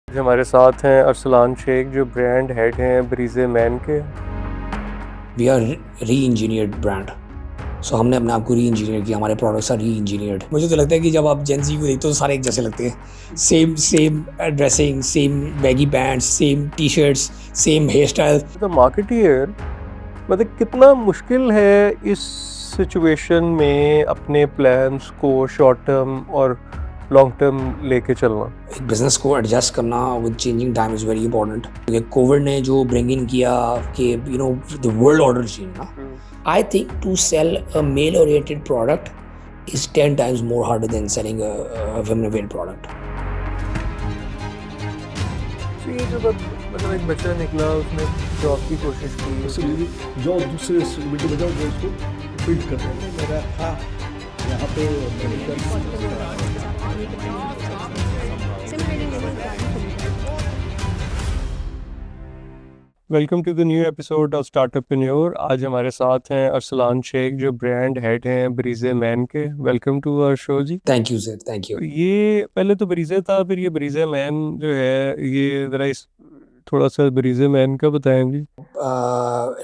जो हमारे साथ हैं अरसलान शेख जो ब्रांड हेड हैं ब्रीजे मैन के। We are re engineered brand. So हमने अपने आप को री इंजीनियर किया, हमारे प्रोडक्ट्स आर री इंजीनियर्ड। मुझे तो लगता है कि जब आप जेन ज़ी को देखते हो तो सारे एक जैसे लगते हैं। Same same dressing, same baggy pants, same T shirts, same hair style. The marketeer मतलब कितना मुश्किल है इस सिचुएशन में अपने प्लान्स को शॉर्ट टर्म और लॉन्ग टर्म लेके चलना। एक बिजनेस को एडजस्ट करना with changing time is very important. क्योंकि कोविड ने जो ब्रिंग इन किया कि द वर्ल्ड ऑर्डर चेंज ना। I think to sell a male oriented product is 10 times more harder than selling a feminine product. तो ये जो मतलब एक बच्चा निकला उसने जॉब की कोशिश की, जॉब दूसरे बेटे बजाओ जो उसको फीड करते हैं। मेरा था यहाँ पे welcome to the new episode of Startupreneur. आज हमारे साथ हैं अरसलान शेख जो ब्रांड हेड हैं ब्रीजे मैन के। वेलकम टू आवर शो जी। Thank you sir, thank you. ये पहले तो ब्रीजे था, फिर ये ब्रीजे मैन जो है ये ज़रा इस थोड़ा सा ब्रीजे मैन का बताएंगे।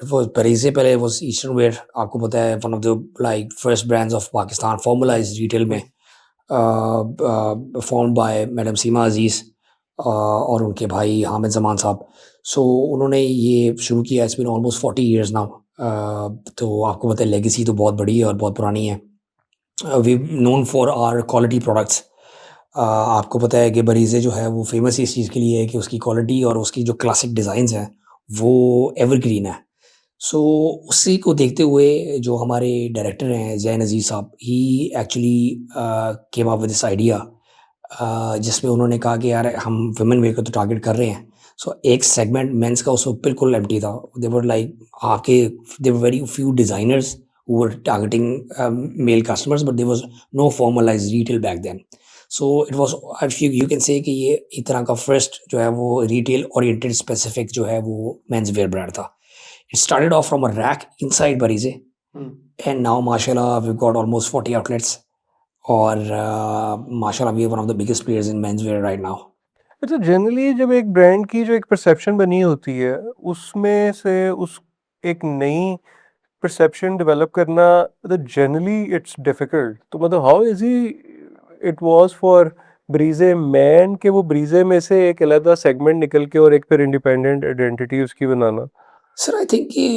वो बरीजे पहले वो ईस्टर्न वेयर, आपको पता है, one of the like first brands of Pakistan formalised retail में, फॉर्म्ड बाय मैडम सीमा अजीज़ और उनके भाई हामिद जमान साहब। सो उन्होंने ये शुरू किया, it's been almost 40 years now. तो आपको पता है लेगेसी तो बहुत बड़ी है और बहुत पुरानी है। We known for our quality products. आपको पता है कि बरीज़े जो है वो फेमस इस चीज़ के लिए है कि उसकी क्वालिटी और उसकी जो क्लासिक डिज़ाइंस हैं वो एवरग्रीन है। सो उसी को देखते हुए जो हमारे डायरेक्टर हैं Zain Aziz sahab, he actually came up with this idea, जिसमें उन्होंने कहा कि यार हम वुमेन वेयर को तो टारगेट कर रहे हैं। सो एक सेगमेंट मेंस का उसमें बिल्कुल एम्प्टी था। दे वर लाइक आपके they were very few designers who were targeting male customers, but there was no formalized retail back then. So it was, you can say कि ये एक तरह का first जो है वो retail oriented specific जो है वो men's wear brand था. It started off from a rack inside Barize, and now mashallah we've got almost 40 outlets, और mashallah we are one of the biggest players in men's wear right now. अच्छा, generally जब एक brand की जो एक perception बनी होती है उसमें से उस एक नई परसेप्शन डेवलप करना मतलब जनरली इट्स डिफिकल्ट। तो मतलब how easy it was for Breeze man के वो ब्रीजे में से एक अलग सेगमेंट निकल के और एक फिर इंडिपेंडेंट आइडेंटिटी उसकी बनाना। सर आई थिंक कि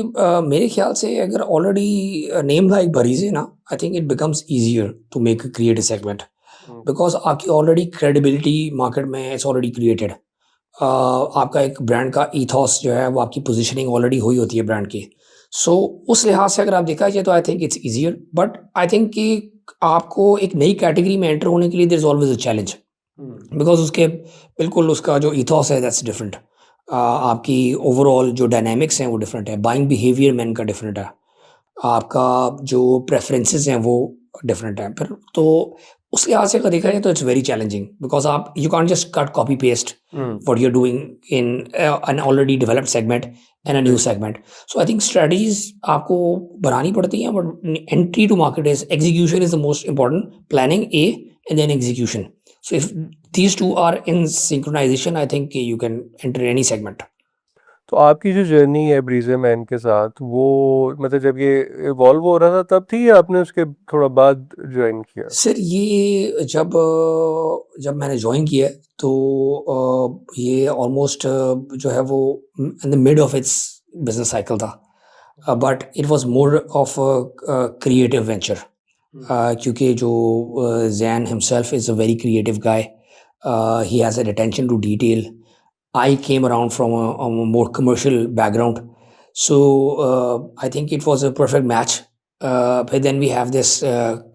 मेरे ख्याल से अगर ऑलरेडी नेम लाइक बरीजे ना, I think it becomes easier to make create a segment, because आपकी ऑलरेडी क्रेडिबिलिटी मार्केट में इट्स ऑलरेडी क्रिएटेड। आपका एक ब्रांड का ईथॉस जो है वो आपकी पोजीशनिंग ऑलरेडी हुई होती है ब्रांड की। सो उस लिहाज से अगर आप देखा जाए तो आई think it's easier, but I think कि आपको एक नई कैटेगरी में एंटर होने के लिए there is always a challenge, because उसके बिल्कुल उसका जो ईथॉस है दैट्स डिफरेंट। आपकी ओवरऑल जो डायनामिक्स हैं वो डिफरेंट है, बाइंग बिहेवियर मैन का डिफरेंट है, आपका जो प्रेफरेंसेस हैं वो डिफरेंट है। फिर तो उस लिहाज से अगर देखा जाए तो इट्स वेरी चैलेंजिंग, बिकॉज आप you can't just cut copy paste what you are doing in an already developed segment and a new segment. So I think strategies आपको बनानी पड़ती हैं, but entry to market is execution is the most important, planning a and then execution. So if these two are in synchronization, I think you can enter any segment. तो आपकी जो journey है ब्रीजे man के साथ वो मतलब जब ये इवॉल्व हो रहा था तब थी या आपने उसके थोड़ा बाद ज्वाइन किया? सर ये जब मैंने ज्वाइन किया तो ये ऑलमोस्ट जो है वो in the mid of its business cycle था, but it was more of creative venture, क्योंकि जो Zain himself is a very creative guy, he has an attention to detail. I came around from a more commercial background, so I think it was a perfect match. But then we have this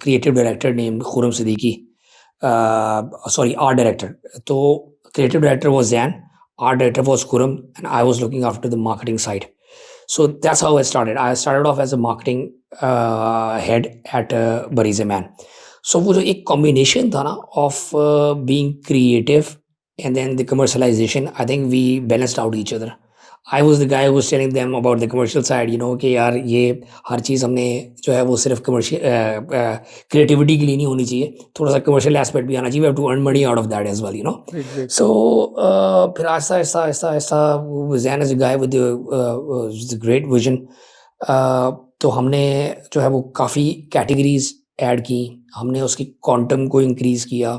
creative director named Khurram Siddiqui. Sorry, art director. So creative director was Zain, art director was Khurram, and I was looking after the marketing side. So that's how I started. I started off as a marketing head at Barize Man. So वो जो एक combination था ना of being creative and then the commercialization, I think we balanced out each other. I was the guy who was telling them about the commercial side, कि यार ये हर चीज़ हमने जो है वो सिर्फ कमर्शियल क्रिएटिविटी के लिए नहीं होनी चाहिए, थोड़ा सा कमर्शियल एस्पेक्ट भी आना चाहिए, we have to earn money out of that as well, exactly. So फिर आहिस्ता आहिस्ता आहिस्ता आहिस्ता Zain is a guy with great vision. तो हमने जो है वो काफ़ी कैटेगरीज ऐड की, हमने उसकी क्वांटम को इंक्रीज़ किया।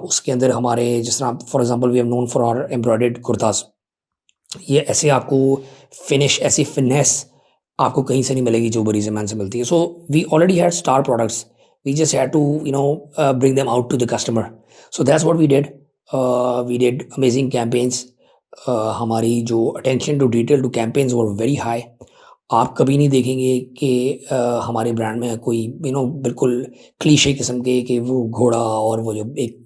उसके अंदर हमारे जिस तरह for example we have known for our embroidered kurtas, ये ऐसे आपको फिनिश, ऐसी फिनेस आपको कहीं से नहीं मिलेगी जो बरीज़ मैन से मिलती है। So we already had star products, we just had to bring them out to the customer. So that's what we did amazing campaigns. हमारी जो attention to detail to campaigns were very high. आप कभी नहीं देखेंगे कि हमारे brand में कोई बिल्कुल क्लीशे किस्म के कि वो घोड़ा और वो जो एक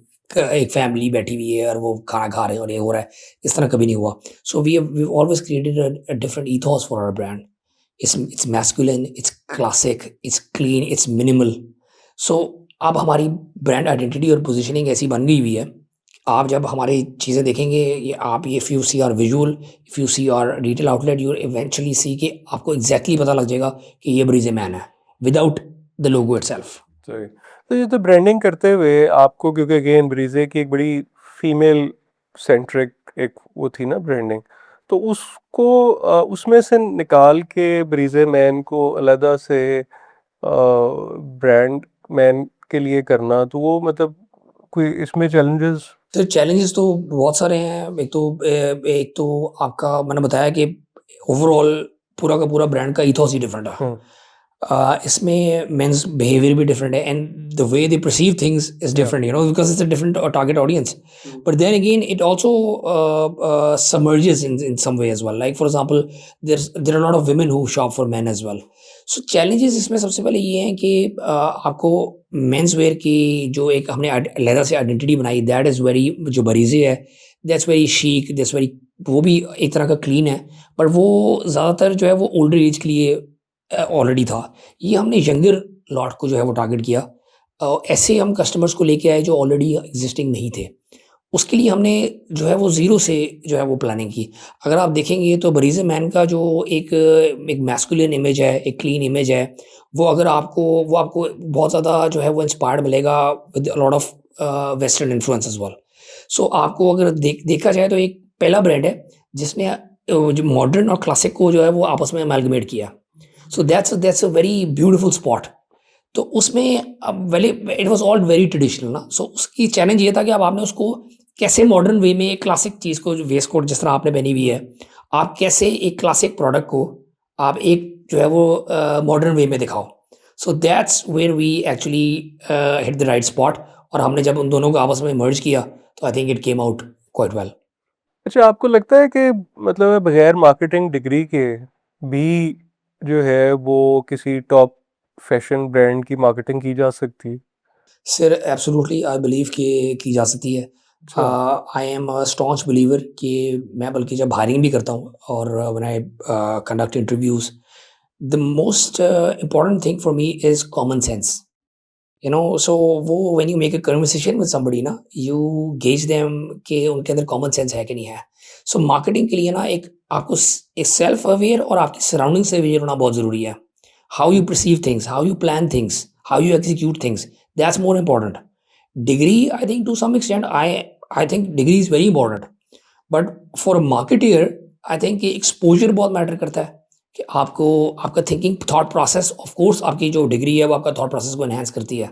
फैमिली बैठी हुई है और वो खाना खा रहे हैं और ये हो रहा है, इस तरह कभी नहीं हुआ। So we always created a different ethos for our brand. It's masculine, it's classic, it's clean, it's minimal. सो अब हमारी ब्रांड आइडेंटिटी और पोजीशनिंग ऐसी बन गई हुई है, आप जब हमारी चीज़ें देखेंगे, if you see our visual, if you see our retail outlet, you eventually see कि आपको एग्जैक्टली पता लग जाएगा कि ये ब्रीज़ मैन है विदाउट द लोगो इटसेल्फ। सही। तो ये तो ब्रांडिंग करते हुए आपको, क्योंकि अगेन ब्रीजे की एक बड़ी फीमेल सेंट्रिक एक वो थी ना ब्रांडिंग, तो उसको उसमें से निकाल के ब्रीजे मैन को अलग से ब्रांड मैन के लिए करना, तो वो मतलब कोई इसमें चैलेंजेस? तो चैलेंजेस तो बहुत सारे हैं। एक तो आपका मैंने बताया कि ओवरऑल पूरा का पूरा ब्रांड का ethos ही डिफरेंट है। इसमें मेंस बिहेवियर भी डिफरेंट है and the way they perceive things is different, because it's a different target audience. But then again it also submerges in some way as well. Like for example, there are a lot of women who shop for men as well. So challenges इसमें सबसे पहले ये हैं कि आपको men's wear की जो एक हमने अलग से आइडेंटिटी बनाई, दैट इज़ वेरी, जो बरीज़े है that's very chic, that's very, वो भी एक तरह का क्लीन है, बट वो ज़्यादातर जो है वो ओल्डर एज के लिए ऑलरेडी था। ये हमने यंगर लॉट को जो है वो टारगेट किया। ऐसे हम कस्टमर्स को लेके आए जो ऑलरेडी एग्जिस्टिंग नहीं थे। उसके लिए हमने जो है वो ज़ीरो से जो है वो प्लानिंग की। अगर आप देखेंगे तो बरीज़े मैन का जो एक मैस्कुलिन इमेज है, एक क्लीन इमेज है, वो आपको बहुत ज़्यादा जो है वो इंस्पायर्ड मिलेगा with a lot of western influence as well. So आपको अगर देखा जाए तो एक पहला ब्रांड है जिसने जो मॉडर्न और क्लासिक को जो है वो आपस में अमेलगमेट किया। So that's a very beautiful spot. तो उसमें अब वेली it was all very traditional ना। सो उसकी चैलेंज ये था कि अब आपने उसको कैसे मॉडर्न वे में एक क्लासिक चीज़ को, जो वेस्ट कोट जिस तरह आपने पहनी हुई है, आप कैसे एक क्लासिक प्रोडक्ट को आप एक जो है वो मॉडर्न वे में दिखाओ। So that's where we actually hit the right spot. और हमने जब उन दोनों को आपस में मर्ज किया तो आई think it came out quite well. अच्छा, आपको लगता है कि मतलब बगैर मार्केटिंग डिग्री के भी जो है वो किसी टॉप फैशन ब्रांड की मार्केटिंग की जा सकती है? सर एब्सोल्युटली आई बिलीव कि की जा सकती है। I am a staunch believer कि मैं बल्कि जब हायरिंग भी करता हूँ और when I conduct interviews, the most important thing for me is common sense. So वो when you make a conversation with somebody ना, यू गेज देम कि उनके अंदर कॉमन सेंस है कि नहीं है। सो मार्केटिंग के लिए ना एक आपको एक सेल्फ अवेयर और आपकी सराउंडिंग से अवेयर होना बहुत ज़रूरी है। How you perceive things, how you plan things, how you execute things, that's more important. Degree I think to some extent I think degree is very important, but for a marketeer I think कि exposure बहुत matter करता है कि आपको आपका thinking thought process, of course आपकी जो degree है वो आपका थॉट प्रोसेस को एनहांस करती है,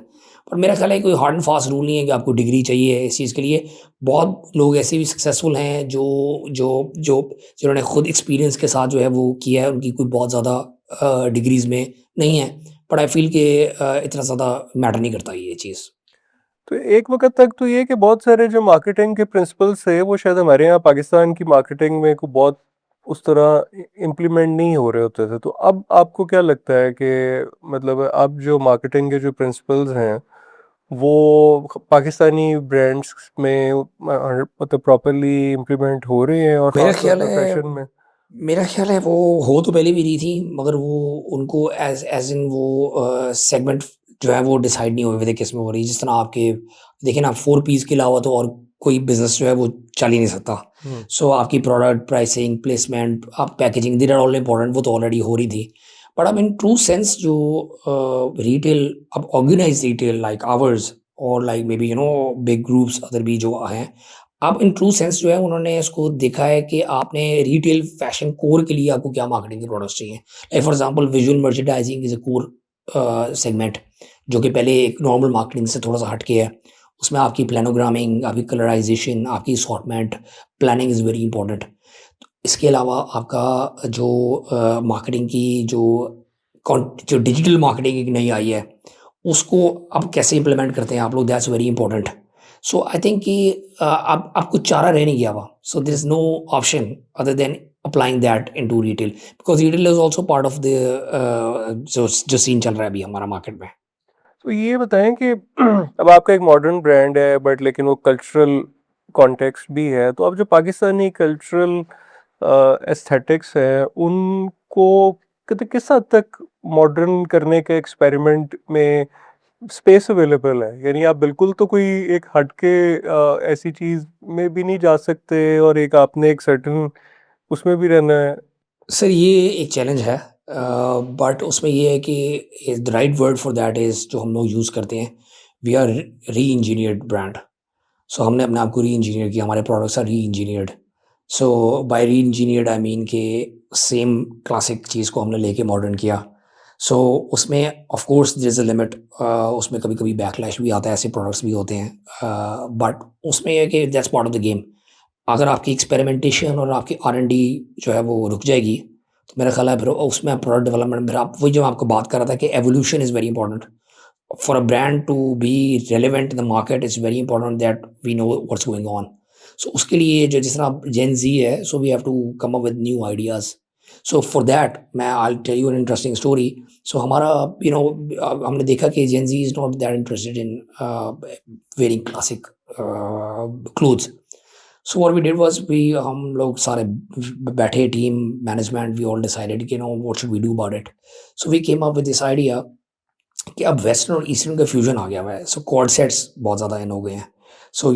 पर मेरा ख्याल है कोई हार्ड एंड फास्ट रूल नहीं है कि आपको डिग्री चाहिए इस चीज़ के लिए। बहुत लोग ऐसे भी सक्सेसफुल हैं जो जो जो जिन्होंने खुद एक्सपीरियंस के साथ जो है वो किया है, उनकी कोई बहुत ज़्यादा डिग्रीज़ में नहीं है, बट आई फील कि इतना ज़्यादा मैटर नहीं करता ये चीज़। तो एक वक्त तक तो ये कि बहुत सारे जो मार्केटिंग के प्रिंसिपल्स थे वो शायद हमारे यहाँ पाकिस्तान की मार्केटिंग में को बहुत उस तरह इम्प्लीमेंट नहीं हो रहे होते थे, तो अब आपको क्या लगता है कि मतलब अब जो मार्केटिंग के जो प्रिंसिपल्स हैं वो पाकिस्तानी ब्रांड्स में मतलब प्रॉपरली इम्प्लीमेंट हो रहे हैं, और मेरा खासतौर ख्याल पर है फैशन में? मेरा ख्याल है वो हो तो पहले भी रही थी, मगर वो उनको एज इन वो सेगमेंट जो है वो डिसाइड नहीं हुए थे किस में हो रही है। जिस तरह आपके देखें ना, 4 पीस के अलावा तो और कोई बिजनेस जो है वो चल ही नहीं सकता। हम्म, सो आपकी प्रोडक्ट प्राइसिंग प्लेसमेंट आप packaging these are all important, वो तो ऑलरेडी हो रही थी। बट अब इन ट्रू सेंस जो रिटेल, अब ऑर्गेनाइज रिटेल लाइक आवर्स और like maybe big groups other भी जो हैं, अब इन ट्रू सेंस जो है उन्होंने इसको देखा है कि आपने रिटेल फैशन कोर के लिए आपको क्या मार्केटिंग के प्रोडक्ट्स चाहिए। Like for example visual merchandising is a core segment, जो कि पहले एक नॉर्मल मार्केटिंग से थोड़ा सा हटके है। उसमें आपकी प्लानोग्रामिंग, आपकी कलराइजेशन, आपकी assortment planning is very important. इसके अलावा आपका जो मार्केटिंग की जो डिजिटल मार्केटिंग एक नई आई है, उसको अब कैसे इम्प्लीमेंट करते हैं आप लोग, that's very important. So I think कि अब कुछ चारा रह नहीं गया हुआ। So there is no option other than applying that into retail, because retail is also part of the जो सीन चल रहा है अभी हमारा मार्केट में। तो ये बताएं कि अब आपका एक मॉडर्न ब्रांड है बट लेकिन वो कल्चरल कॉन्टेक्स्ट भी है, तो अब जो पाकिस्तानी कल्चरल एस्थेटिक्स है उनको किस हद तक मॉडर्न करने के एक्सपेरिमेंट में स्पेस अवेलेबल है? यानी आप बिल्कुल तो कोई एक हटके ऐसी चीज में भी नहीं जा सकते और एक आपने एक सर्टेन उसमें भी रहना है। सर ये एक चैलेंज है, बट उसमें ये है कि the right word for that is जो हम लोग यूज़ करते हैं, we are re engineered brand. So हमने अपने आप को री इंजीनियर किया, हमारे products are re engineered. So by re engineered I mean कि सेम क्लासिक चीज़ को हमने लेके मॉडर्न किया। सो उसमें of course there is a limit, उसमें कभी कभी बैकलैश भी आता है, ऐसे प्रोडक्ट्स भी होते हैं, बट उसमें यह है कि that's part of the game. अगर आपकी एक्सपेरिमेंटेशन और आपकी R&D जो है वो रुक जाएगी, तो मेरा ख्याल है फिर उसमें आप प्रोडक्ट डेवलपमेंट, फिर आप वही जो मैं आपको बात कर रहा था कि evolution is very important for a brand to be relevant in the market. Is very important that we know what's going on. So उसके लिए जो जिस तरह जेन जी है, so we have to come up with new ideas. So for that मैं I tell you an interesting story. So हमारा हमने देखा कि जेन Z is not that interested in wearing classic clothes. So what we did was we हम लोग सारे बैठे, team management, we all decided कि what should we do about it. So we came up with this idea कि अब western और eastern का fusion आ गया हुआ है। सो कॉर्ड सेट्स बहुत ज़्यादा इन हो गए हैं। सो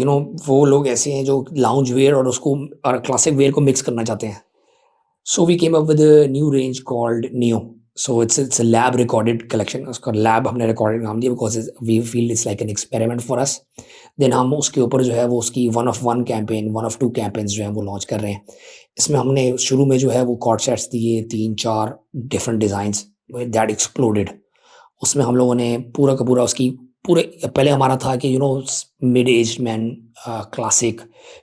वो लोग ऐसे हैं जो लाउंज वेयर और उसको और क्लासिक वेयर को मिक्स करना चाहते हैं। So we came up with a new range called Neo. So it's a lab recorded collection. उसका lab हमने recorded नाम दिया because we feel it's like an experiment for us. Then हम उसके ऊपर जो है वो उसकी one of one campaign, one of two campaigns जो है वो launch कर रहे हैं। इसमें हमने शुरू में जो है वो cord sets दिए 3-4 different designs that exploded। उसमें हम लोगों ने पूरा का पूरा उसकी पूरे, पहले हमारा था कि mid aged man, classic,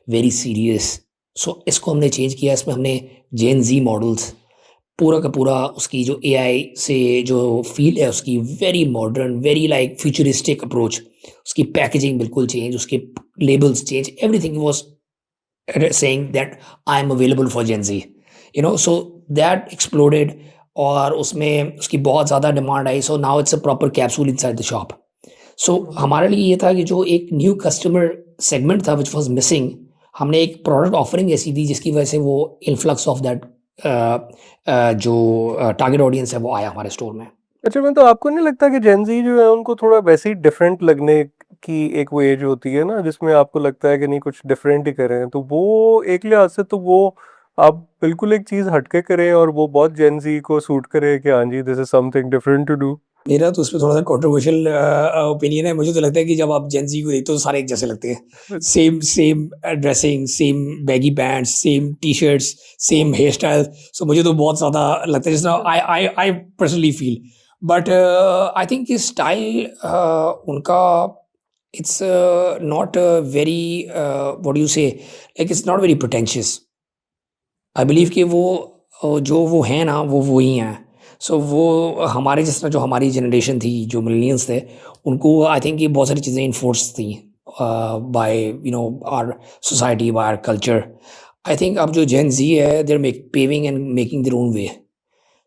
very serious. So इसको हमने चेंज किया, इसमें हमने जेन जी मॉडल्स पूरा का पूरा उसकी जो एआई से जो फील है उसकी very modern, very like futuristic approach, उसकी पैकेजिंग बिल्कुल चेंज, उसके labels change, everything was saying that I am available for Gen Z, so that exploded और उसमें उसकी बहुत ज़्यादा डिमांड आई। So now it's a proper capsule inside the shop. So हमारे लिए ये था कि जो एक न्यू कस्टमर सेगमेंट था विच वाज मिसिंग, हमने एक प्रोडक्ट ऑफरिंग ऐसी दी जिसकी वजह से वो इन्फ्लक्स ऑफ दैट जो टारगेट ऑडियंस है वो आया हमारे स्टोर में। अच्छा, मैं तो आपको नहीं लगता कि जेन जी जो है उनको थोड़ा वैसे ही डिफरेंट लगने की एक वो एज होती है ना, जिसमें आपको लगता है कि नहीं कुछ डिफरेंट ही करें, तो वो एक लिहाज से तो वो आप बिल्कुल एक चीज़ हटके करें और वो बहुत जेन जी को सूट करे कि हाँ जी this is something different to do. मेरा तो उसमें थोड़ा सा कंट्रोवर्शियल ओपिनियन है। मुझे तो लगता है कि जब आप जेन जी को देखते हो तो सारे एक जैसे लगते हैं। Same same dressing, same baggy pants, same T shirts, same hair style. So मुझे तो बहुत ज़्यादा लगता है, जिस तरह I personally feel. But I think कि स्टाइल उनका it's not very what you say, like it's not very pretentious. I believe कि जो वो हैं ना वो वही हैं। सो वो हमारे जिस तरह जो हमारी जनरेशन थी, जो मिलेनियल्स थे, उनको आई थिंक ये बहुत सारी चीज़ें इन्फोर्स थी by our society, by our culture. I think अब जो जेन जी है they are paving and making their own way.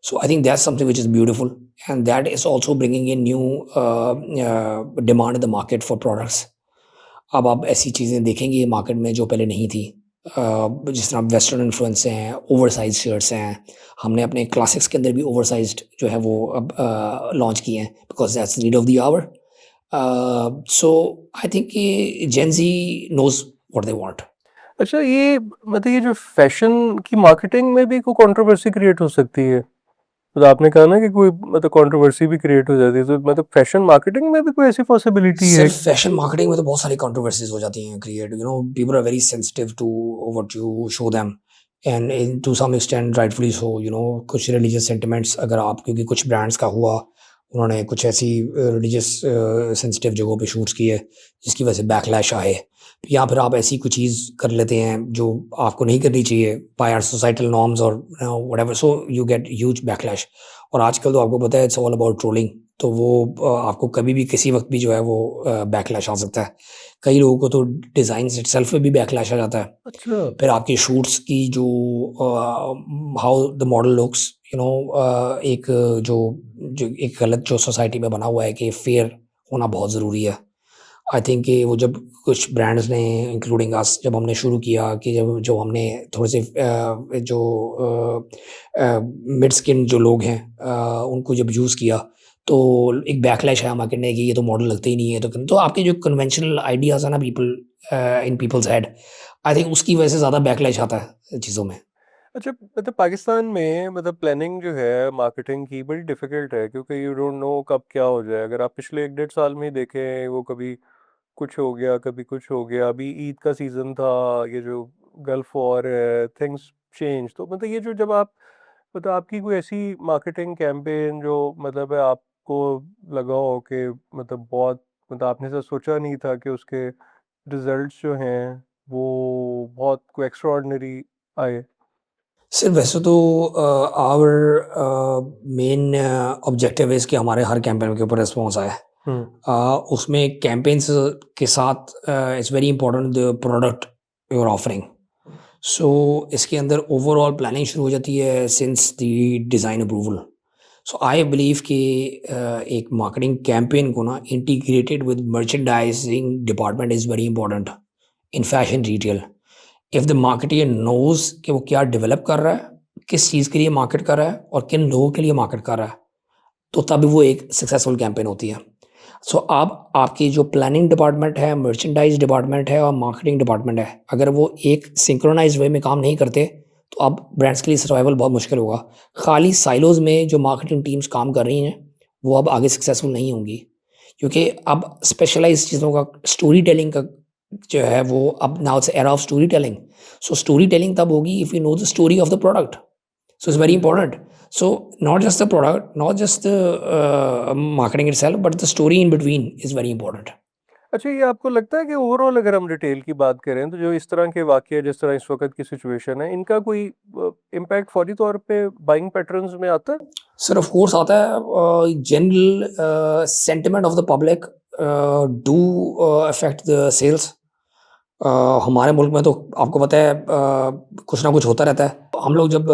So I think that's something which is beautiful and that is also bringing in new demand in the market for products. अब आप ऐसी चीज़ें देखेंगे market में जो पहले नहीं थी, जिस तरह वेस्टर्न इन्फ्लुएंस हैं, ओवरसाइज शर्ट्स हैं। हमने अपने क्लासिक्स के अंदर भी ओवरसाइज्ड जो है वो अब लॉन्च किए हैं because that's need of the hour. So I think कि जेन Z knows what they want. अच्छा, ये मतलब ये जो फैशन की मार्केटिंग में भी कोई कंट्रोवर्सी क्रिएट हो सकती है? मतलब आपने कहा ना कि कोई मतलब कंट्रोवर्सी भी क्रिएट हो जाती है, तो मतलब फैशन मार्केटिंग में भी कोई ऐसी पॉसिबिलिटी है? सिर्फ फैशन मार्केटिंग में तो बहुत सारी कंट्रोवर्सीज हो जाती हैं create, you know, people are very sensitive to what you show them, and in to some extent rightfully so, you know, कुछ रिलीजियस सेंटिमेंट्स अगर आप, क्योंकि कुछ ब्रांड्स का हुआ, उन्होंने कुछ ऐसी रिलीजियस सेंसिटिव जगहों पे शूट्स किए जिसकी वजह से बैकलैश आए, या फिर आप ऐसी कुछ चीज़ कर लेते हैं जो आपको नहीं करनी चाहिए बाय आवर सोसाइटल नॉर्म्स और whatever, so you get huge backlash. और आजकल तो आपको पता है इट्स ऑल अबाउट ट्रोलिंग, तो वो आपको कभी भी किसी वक्त भी जो है वो बैकलैश आ सकता है। कई लोगों को तो डिज़ाइन इटसेल्फ में भी बैकलैश आ जाता है। अच्छा। फिर आपकी शूट्स की जो how the model looks, you know, एक जो जो एक गलत जो सोसाइटी में बना हुआ है कि फेयर होना बहुत ज़रूरी है। आई थिंक कि वो जब कुछ ब्रांड्स ने इंक्लूडिंग अस, जब हमने शुरू किया कि जब जो हमने थोड़े से जो मिड स्किन जो लोग हैं उनको जब यूज़ किया, तो एक बैकलैश आया मार्केट में कि ये तो मॉडल लगते ही नहीं है, तो आपके जो कन्वेंशनल आइडियाज़ है ना people in people's head, I think उसकी वजह से ज़्यादा बैकलैश आता है चीज़ों में। अच्छा, मतलब पाकिस्तान में मतलब प्लानिंग जो है मार्केटिंग की बड़ी डिफिकल्ट है, क्योंकि यू डोंट नो कब क्या हो जाए। अगर आप पिछले 1 डेढ़ साल में ही देखें, वो कभी कुछ हो गया, कभी कुछ हो गया। अभी ईद का सीज़न था, ये जो गल्फ वॉर है, थिंग्स चेंज। तो मतलब ये जो जब आप मतलब आपकी कोई ऐसी मार्केटिंग कैंपेन जो मतलब है आपको लगा हो कि मतलब बहुत मतलब आपने ऐसा सोचा नहीं था कि उसके रिजल्ट्स जो हैं वो बहुत कोई एक्स्ट्राऑर्डिनरी आए? सिर्फ वैसे तो आवर मेन ऑब्जेक्टिव इज़ कि हमारे हर कैंपेन के ऊपर रिस्पॉन्स आए। उसमें कैंपेन्स के साथ it's very important the product you are offering. So इसके अंदर ओवरऑल प्लानिंग शुरू हो जाती है since the design approval. So I believe कि एक मार्केटिंग कैंपेन को ना integrated with merchandising department is very important in fashion retail. If the marketer knows कि वो क्या डेवलप कर रहा है, किस चीज़ के लिए मार्केट कर रहा है और किन लोगों के लिए मार्केट कर रहा है, तो तभी वो एक सक्सेसफुल कैंपेन होती है। सो आप आपकी जो प्लानिंग डिपार्टमेंट है, मर्चेंडाइज़ डिपार्टमेंट है और मार्केटिंग डिपार्टमेंट है, अगर वो एक सिंक्रोनाइज़्ड वे में काम नहीं करते, तो अब ब्रांड्स के लिए सर्वाइवल बहुत मुश्किल होगा। खाली साइलोज़ में जो मार्केटिंग टीम्स काम कर रही हैं, वो अब आगे सक्सेसफुल नहीं होंगी, क्योंकि अब स्पेशलाइज़्ड चीज़ों का स्टोरी टेलिंग का जो है वो अब now it's era of story telling. So story telling तब होगी if you know the story of the product. So it's very important. So not just the product, not just the marketing itself, but the story in between is very important. अच्छा, ये आपको लगता है कि overall अगर हम retail की बात करें, तो जो इस तरह के वाक़ये जिस तरह इस वक़्त की सिचुएशन है, इनका कोई इम्पैक्ट फ़ौरी तौर पे बाइंग पैटर्न्स में आता है? Sir, of course आता है। General sentiment of the public do affect the sales. हमारे मुल्क में तो आपको पता है कुछ ना कुछ होता रहता है। हम लोग जब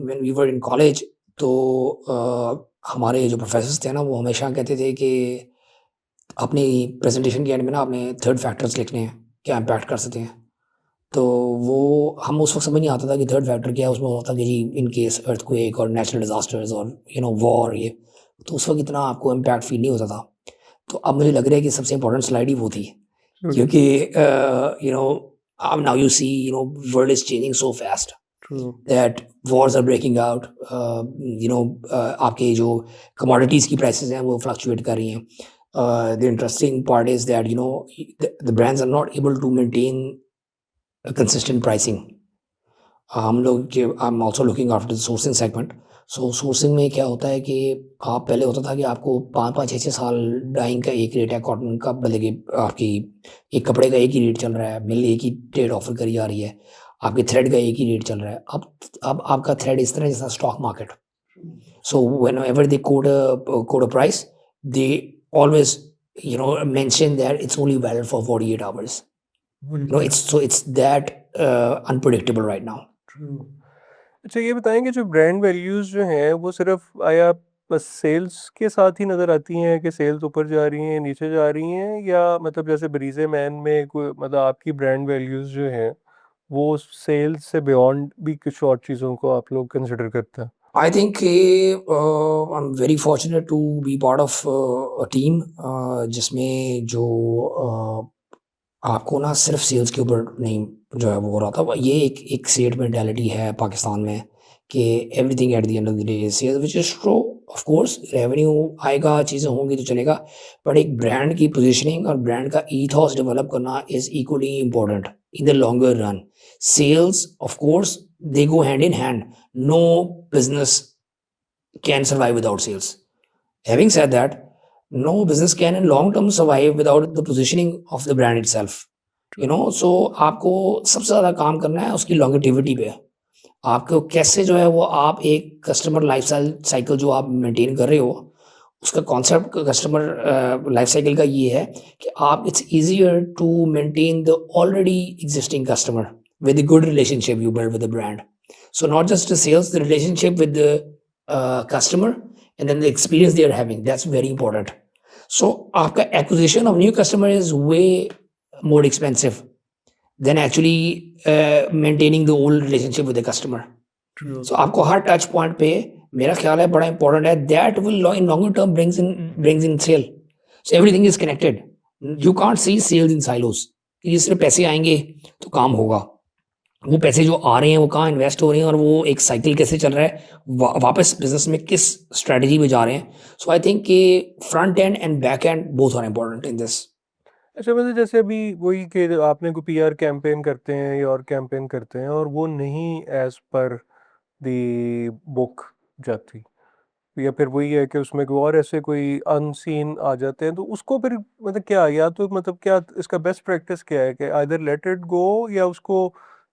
when we were in college, तो हमारे जो प्रोफेसर्स थे ना, वो हमेशा कहते थे कि अपनी प्रेजेंटेशन के एंड में ना आपने 3 फैक्टर्स लिखने हैं, क्या इम्पैक्ट कर सकते हैं। तो वो हम उस वक़्त समझ नहीं आता था कि 3rd फैक्टर क्या है, उसमें होता था कि जी इन केस अर्थक्वेक और नेचुरल डिज़ास्टर्स और यू नो वॉर, ये तो उस वक़्त इतना आपको इम्पैक्ट फ़ील नहीं होता था। तो अब मुझे लग रहा है कि सबसे इम्पोर्टेंट स्लाइड ही वो थी, क्योंकि यू नो अब now you see, you know, world is changing so fast true. That wars are breaking out, you know, आपके जो कमोडिटीज़ की प्राइसेस हैं वो फ्लक्चुएट कर रही हैं। The interesting part is that you know the brands are not able to maintain consistent pricing. हम लोग के I am also looking after the sourcing segment. So sourcing में क्या होता है कि आप पहले होता था कि आपको 5-5, 6-6 साल डाइंग का एक रेट है, कॉटन का मतलब कि आपकी एक कपड़े का एक ही रेट चल रहा है, मिल एक ही रेट ऑफर करी जा रही है, आपके थ्रेड का एक ही रेट चल रहा है। अब आपका थ्रेड इस तरह जैसा stock market. So whenever they quote a price, they always you know mention that it's only valid for 48 hours. No, it's that unpredictable right now. True. अच्छा, ये बताएँगे जो ब्रांड वैल्यूज़ जो हैं, वो सिर्फ़ आया बस सेल्स के साथ ही नज़र आती हैं कि सेल्स ऊपर जा रही हैं, नीचे जा रही हैं, या मतलब जैसे ब्रीज़े मैन में कोई मतलब आपकी ब्रांड वैल्यूज़ जो हैं, वो सेल्स से बियॉन्ड भी कुछ और चीज़ों को आप लोग कंसिडर करते हैं? I think I'm very fortunate to be part of a team जिसमें जो आपको ना सिर्फ सेल्स के ऊपर नहीं जो है वो हो रहा था, ये एक सेट मेंटालिटी है पाकिस्तान में कि everything at the end of the day sales, which is true. Of course revenue आएगा, चीज़ें होंगी तो चलेगा, बट एक ब्रांड की पोजीशनिंग और ब्रांड का ईथॉस डेवलप करना is equally important in the longer run. Sales of course they go hand in hand, no business can survive without sales. Having said that, no business can in long term survive without the positioning of the brand itself. You know, so आपको सबसे ज़्यादा काम करना है उसकी longevity पे। आपको कैसे जो है वो आप एक कस्टमर लाइफ साइकिल जो आप मेंटेन कर रहे हो, उसका कॉन्सेप्ट कस्टमर लाइफ साइकिल का ये है कि आप it's easier to maintain the already existing customer with the good relationship you build with the brand. So not just the sales, the relationship with the customer and then the experience they are having. That's very important. So आपका acquisition of new customer is way more expensive than actually maintaining the old relationship with the customer. True. So आपको हर touch point पे मेरा ख्याल है बड़ा important है, that will in longer term brings in sale. So everything is connected. You can't see sales in silos. कि सिर्फ पैसे आएंगे तो काम होगा, वो पैसे जो आ रहे हैं वो कहाँ इन्वेस्ट हो रहे हैं और वो एक साइकिल कैसे चल रहा है, वापस बिजनेस में किस स्ट्रेटजी में जा रहे हैं। सो आई थिंक कि front end and back end both are important in this. अच्छा, मतलब जैसे अभी वही कि आपने कोई पीआर कैंपेन करते हैं या और कैंपेन करते हैं और वो नहीं एज पर द बुक जाती, या फिर वही है कि उसमें कोई और ऐसे कोई अनसीन आ जाते हैं, तो उसको फिर मतलब क्या, या तो मतलब क्या इसका बेस्ट प्रैक्टिस क्या है कि आइदर लेट इट गो या उसको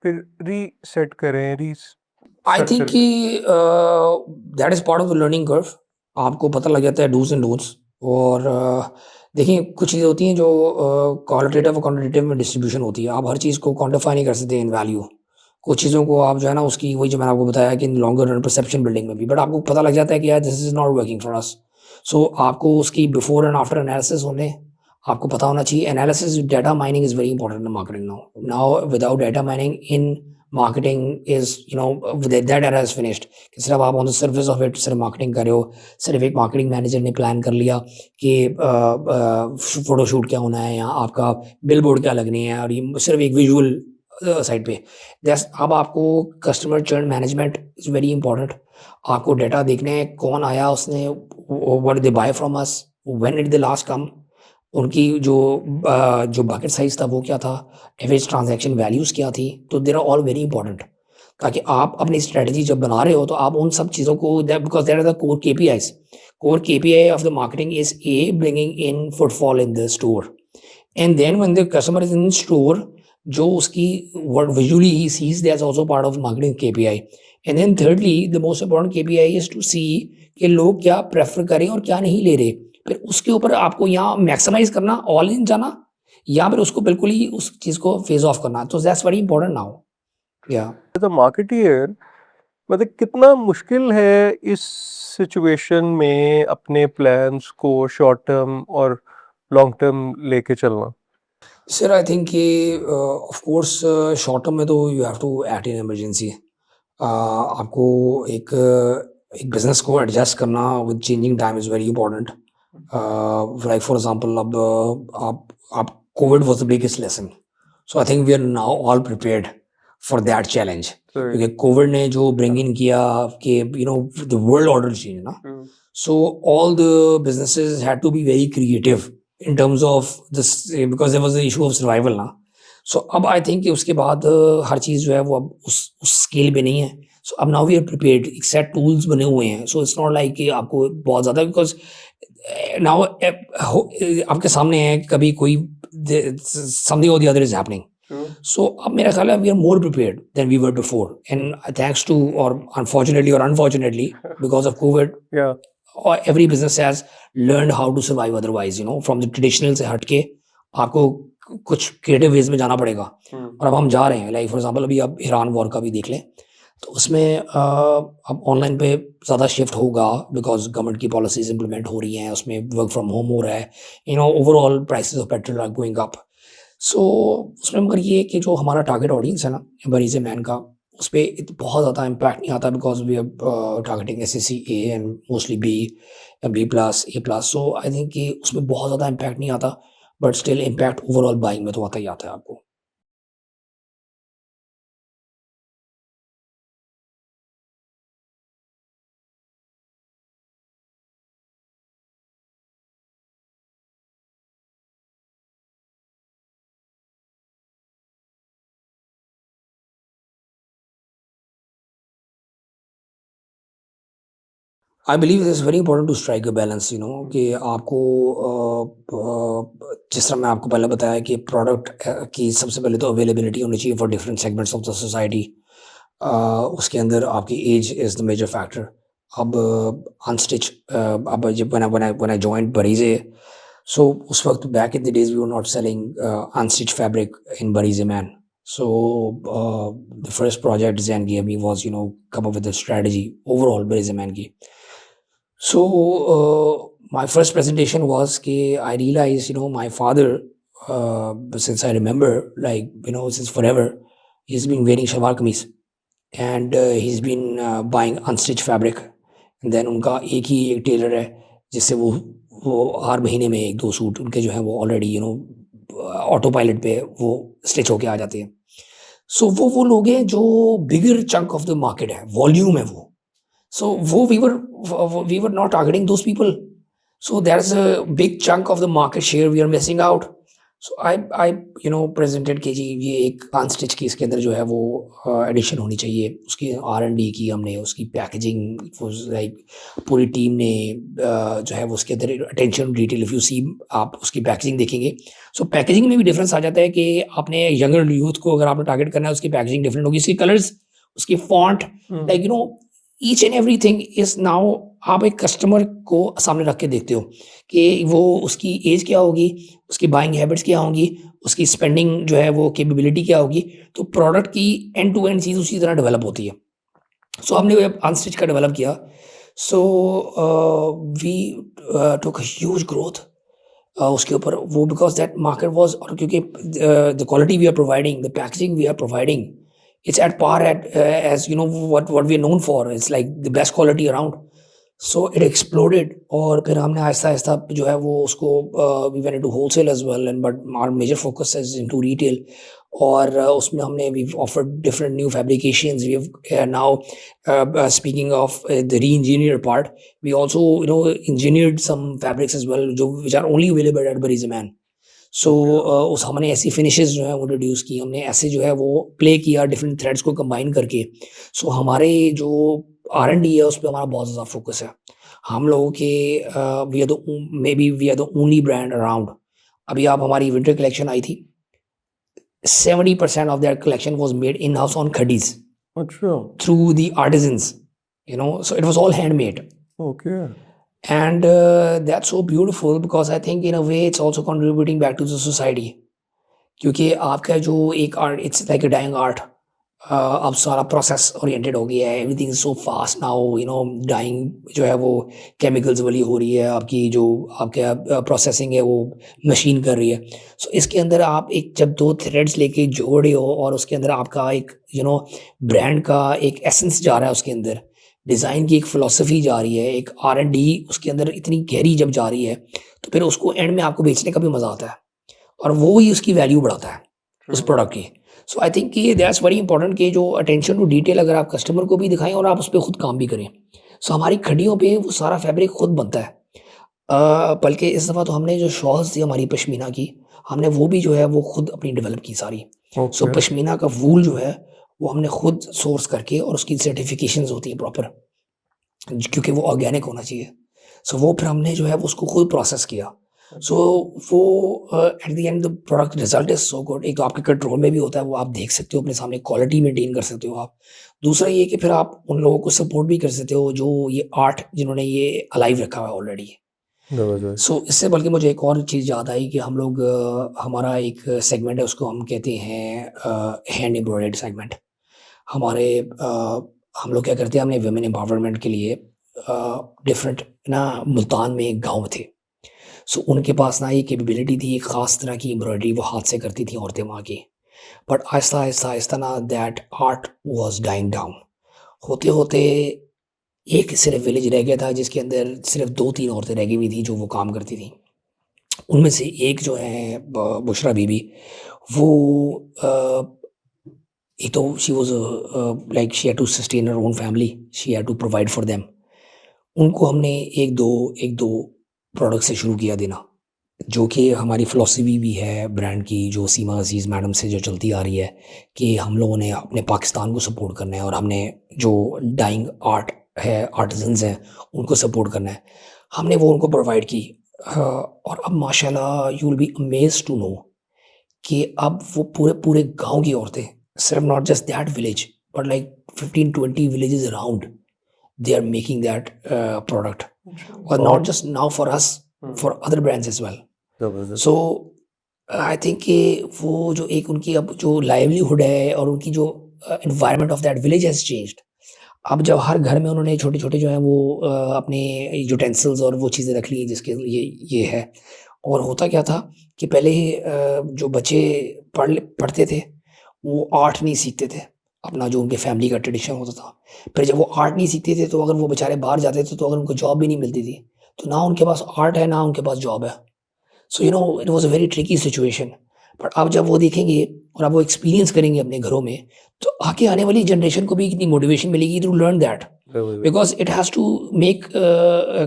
फिर रीसेट करें, आई थिंक रीस्ट्रक्चर कि that is part of the learning curve. आपको पता लग जाता है डूज एंड डोंट्स। और देखिए कुछ चीज़ें होती हैं जो क्वालिटेटिव और क्वांटिटेटिव में डिस्ट्रीब्यूशन होती है। आप हर चीज़ को क्वांटिफाई नहीं कर सकते इन वैल्यू। कुछ चीज़ों को आप जो है ना उसकी वही जो मैंने आपको बताया कि लॉन्गर रन परसेप्शन बिल्डिंग में भी, बट आपको पता लग जाता है कि यार this is not working for us. So आपको उसकी बिफोर एंड आफ्टर एनालिसिस होने आपको पता होना चाहिए। Analysis, data mining is very important in marketing now without data mining in marketing is that era is finished. कि सिर्फ आप on the surface of it सिर्फ मार्केटिंग कर रहे हो, सिर्फ एक मार्केटिंग मैनेजर ने प्लान कर लिया कि फोटोशूट क्या होना है या आपका बिल बोर्ड क्या लगनी है और ये सिर्फ एक विजुअल साइड पे। अब आपको customer churn management is very important. आपको डाटा देखना है कौन आया, उसने what did they buy from us, when did they last come, उनकी जो बकेट साइज था वो क्या था, एवरेज ट्रांजैक्शन वैल्यूज़ क्या थी। तो there are all very important, ताकि आप अपनी स्ट्रेटजी जब बना रहे हो तो आप उन सब चीज़ों को, because there are the core KPIs। Core KPI of the marketing is a bringing in footfall in the store, and then when the customer is in store, जो उसकी what visually he sees, that's also part of marketing KPI. And then thirdly, the most important KPI is to see कि लोग क्या prefer करें और क्या नहीं ले रहे। फिर उसके ऊपर आपको यहाँ मैक्सिमाइज करना, ऑल इन जाना, या फिर उसको बिल्कुल ही उस चीज़ को फेज ऑफ करना। तो दैट्स वेरी इंपॉर्टेंट नाउ। या द मार्केटियर, मतलब कितना मुश्किल है इस सिचुएशन में अपने प्लान्स को शॉर्ट टर्म और लॉन्ग टर्म लेके चलना। सर आई थिंक कि ऑफ कोर्स शॉर्ट टर्म में तो you have to act in emergency. आपको एक बिजनेस को एडजस्ट करना with changing time is very important. Like for example अब आप Covid was the biggest lesson, so I think we are now all prepared for that challenge. क्योंकि Covid ने जो bring in किया कि द वर्ल्ड ऑर्डर चेंज ना, so all the businesses had to be very creative in terms of this, because there was the issue of survival ना। so अब I think कि उसके बाद हर चीज़ जो है वो अब उस स्केल पे नहीं है। so अब now we are prepared, एक set tools बने हुए हैं। so it's not like कि आपको बहुत ज़्यादा, because now आपके सामने है कभी कोई something or the other is happening। so अब मेरा ख्याल है we are more prepared than we were before, and thanks to, or unfortunately or unfortunately, because of COVID, Yeah. every business has learned how to survive otherwise, from the traditional से हट के आपको कुछ creative ways में जाना पड़ेगा। और अब हम जा रहे हैं, लाइक फॉर एग्जांपल अभी आप ईरान वॉर का भी देख लें, तो उसमें अब ऑनलाइन पे ज़्यादा शिफ्ट होगा बिकॉज गवर्नमेंट की पॉलिसीज इंप्लीमेंट हो रही हैं, उसमें वर्क फ्रॉम होम हो रहा है, overall prices of petrol are going up. So उसमें मगर ये कि जो हमारा टारगेट ऑडियंस है ना बरीज़ मैन का, उस पर बहुत ज़्यादा इम्पैक्ट नहीं आता because we are targeting SSC A and mostly B+, A+। So I think कि उसमें बहुत ज़्यादा इम्पैक्ट नहीं आता। But still impact overall buying में तो आता ही आता है आपको। I believe it's very important to strike a balance, कि आपको जिस तरह मैं आपको पहले बताया कि प्रोडक्ट की सबसे पहले तो अवेलेबिलिटी होनी चाहिए for different segments of the society. उसके अंदर आपकी age is the major factor. अब अनस्टिच अब जब when I joined Barize, so उस वक्त back in the days we were not selling unstitched fabric in Barize man. So the first project Zen gave me was come up with a strategy overall Barize man की। So my first presentation was कि I realized my father, since I remember, like since forever he's been wearing shalwar kameez and he's been buying unstitched fabric, and then उनका एक ही एक Taylor है जिससे वो हर महीने में एक दो सूट उनके जो है वो ऑलरेडी ऑटो पायलट पे वो स्टिच होके आ जाते हैं। सो वो लोग हैं जो बिगर चंक ऑफ द मार्केट है, वॉल्यूम है वो। So we were not targeting those people. So there's a big chunk of the market share we are missing out. So I presented कि जी ये एक अनस्टिच की इसके अंदर जो है वो एडिशन होनी चाहिए। उसकी R&D की हमने, उसकी पैकेजिंग लाइक पूरी टीम ने जो है वो उसके अंदर अटेंशन डिटेल, इफ़ यू सी आप उसकी पैकेजिंग देखेंगे, सो पैकेजिंग में भी डिफरेंस आ जाता है कि आपने यंगर यूथ को अगर आपने टारगेट करना है उसकी पैकेजिंग डिफरेंट होगी, उसकी कलर्स, उसकी font, like each and everything is now आप एक कस्टमर को सामने रख के देखते हो कि वो उसकी एज क्या होगी, उसकी बाइंग हैबिट्स क्या होंगी, उसकी स्पेंडिंग जो है वो कैपेबिलिटी क्या होगी, तो प्रोडक्ट की एंड टू एंड चीज़ उसी तरह डेवलप होती है। सो हमने अनस्टिच का डेवलप किया। So we took huge growth उसके ऊपर वो, बिकॉज दैट मार्केट वॉज, और क्योंकि the quality we are providing, the packaging we are providing, it's at par as what we are known for. It's like the best quality around. So it exploded और फिर हमने आहिस्ता आहिस्ता जो है वो उसको we went into wholesale as well, but our major focus is into retail। और उसमें हमने we've offered different new fabrications. We have now speaking of the re-engineered part, we also engineered some fabrics as well which are only available at Barize Man। सो उस हमने ऐसी finishes जो है वो introduce की, हमने ऐसे जो है वो प्ले किया डिफरेंट थ्रेड्स को कंबाइन करके। सो हमारे जो R&D है उस पर हमारा बहुत ज़्यादा फोकस है। हम लोगों के we are the only brand around. अभी आप हमारी विंटर कलेक्शन आई थी, 70% of that collection was made in house on khadis through the artisans, so it was all handmade. Okay. And that's so beautiful because I think in a way it's also contributing back to the society। क्योंकि आपका जो एक art, it's like a dying art, अब सारा process oriented हो गया है, everything is so fast now, dying जो है वो केमिकल्स वाली हो रही है, आपकी जो आपका प्रोसेसिंग है वो मशीन कर रही है। सो इसके अंदर आप एक जब दो थ्रेड्स लेके जोड़ रहे हो और उसके अंदर आपका एक ब्रांड का एक एसेंस जा रहा है, उसके अंदर डिज़ाइन की एक फ़िलॉसफी जा रही है, एक R&D उसके अंदर इतनी गहरी जब जा रही है, तो फिर उसको एंड में आपको बेचने का भी मज़ा आता है और वो ही उसकी वैल्यू बढ़ाता है उस प्रोडक्ट की। सो आई थिंक कि दैट्स वेरी इंपॉर्टेंट कि जो अटेंशन टू डिटेल अगर आप कस्टमर को भी दिखाएं और आप उस पर खुद काम भी करें। सो हमारी खड्डियों पे वो सारा फैब्रिक खुद बनता है। बल्कि इस दफ़ा तो हमने जो शॉल्स थी हमारी पश्मीना की, हमने वो भी जो है वो खुद अपनी डेवलप की सारी। सो पश्मीना का वूल जो है वो हमने खुद सोर्स करके, और उसकी सर्टिफिकेशंस होती है प्रॉपर, क्योंकि वो ऑर्गेनिक होना चाहिए। सो वो फिर हमने जो है वो उसको खुद प्रोसेस किया। सो वो eight the and the product result is so good. एक तो आपके कंट्रोल में भी होता है, वो आप देख सकते हो अपने सामने, क्वालिटी मेंटेन कर सकते हो आप। दूसरा ये कि फिर आप उन लोगों को सपोर्ट भी कर सकते हो जो ये आर्ट जिन्होंने ये अलाइव रखा हुआ है ऑलरेडी। सो इससे बल्कि मुझे एक और चीज़ याद आई कि हम लोग हमारा एक सेगमेंट है उसको हम कहते हैं हैंड एम्ब्रॉयडर्ड सेगमेंट। हमारे हम लोग क्या करते हैं, हमने वुमेन एम्पावरमेंट के लिए डिफरेंट मुल्तान में एक गांव थे। सो उनके पास ना ये कैपेबिलिटी थी, एक ख़ास तरह की एम्ब्रॉयडरी वो हाथ से करती थी औरतें वहाँ की। बट आहिस्ता आहिस्ता आहिस्ता ना that art was dying down. होते होते एक सिर्फ विलेज रह गया था जिसके अंदर सिर्फ 2-3 औरतें रह गई हुई थी जो वो काम करती थी। उनमें से एक जो है बुशरा बीबी, वो एक तो she was like she had to sustain her own family, she had to provide for them. उनको हमने एक दो प्रोडक्ट से शुरू किया देना, जो कि हमारी फ़िलॉसफ़ी भी है ब्रांड की, जो सीमा अज़ीज़ मैडम से जो चलती आ रही है कि हम लोगों ने अपने पाकिस्तान को सपोर्ट करना है और हमने जो डाइंग आर्ट है, आर्टिज़न्स हैं, उनको सपोर्ट करना है। हमने वो उनको प्रोवाइड की। और अब माशाल्लाह you will be amazed to know कि अब वो पूरे गाँव की औरतें, सिर्फ़ not just that village but like 15-20 villages around, they are making that product, or not बहुत just now for us, for other brands as well. जबरदस्त। So आई थिंक कि वो जो एक उनकी अब जो लाइवलीहुड है और उनकी जो environment of that village has changed. अब जब हर घर में उन्होंने छोटे-छोटे जो हैं वो अपने यूटेंसिल्स और वो चीज़ें रख ली हैं जिसके ये है। और होता क्या था कि पहले जो बच्चे पढ़ते थे, वो आर्ट नहीं सीखते थे, अपना जो उनके फैमिली का ट्रेडिशन होता था। फिर जब वो आर्ट नहीं सीखते थे तो अगर वो बेचारे बाहर जाते थे तो अगर उनको जॉब भी नहीं मिलती थी, तो ना उनके पास आर्ट है, ना उनके पास जॉब है। सो you no it was a very tricky situation. But अब जब वो देखेंगे और अब वो एक्सपीरियंस करेंगे अपने घरों में, तो आगे आने वाली जनरेशन को भी कितनी मोटिवेशन मिलेगी to learn that, because it has to make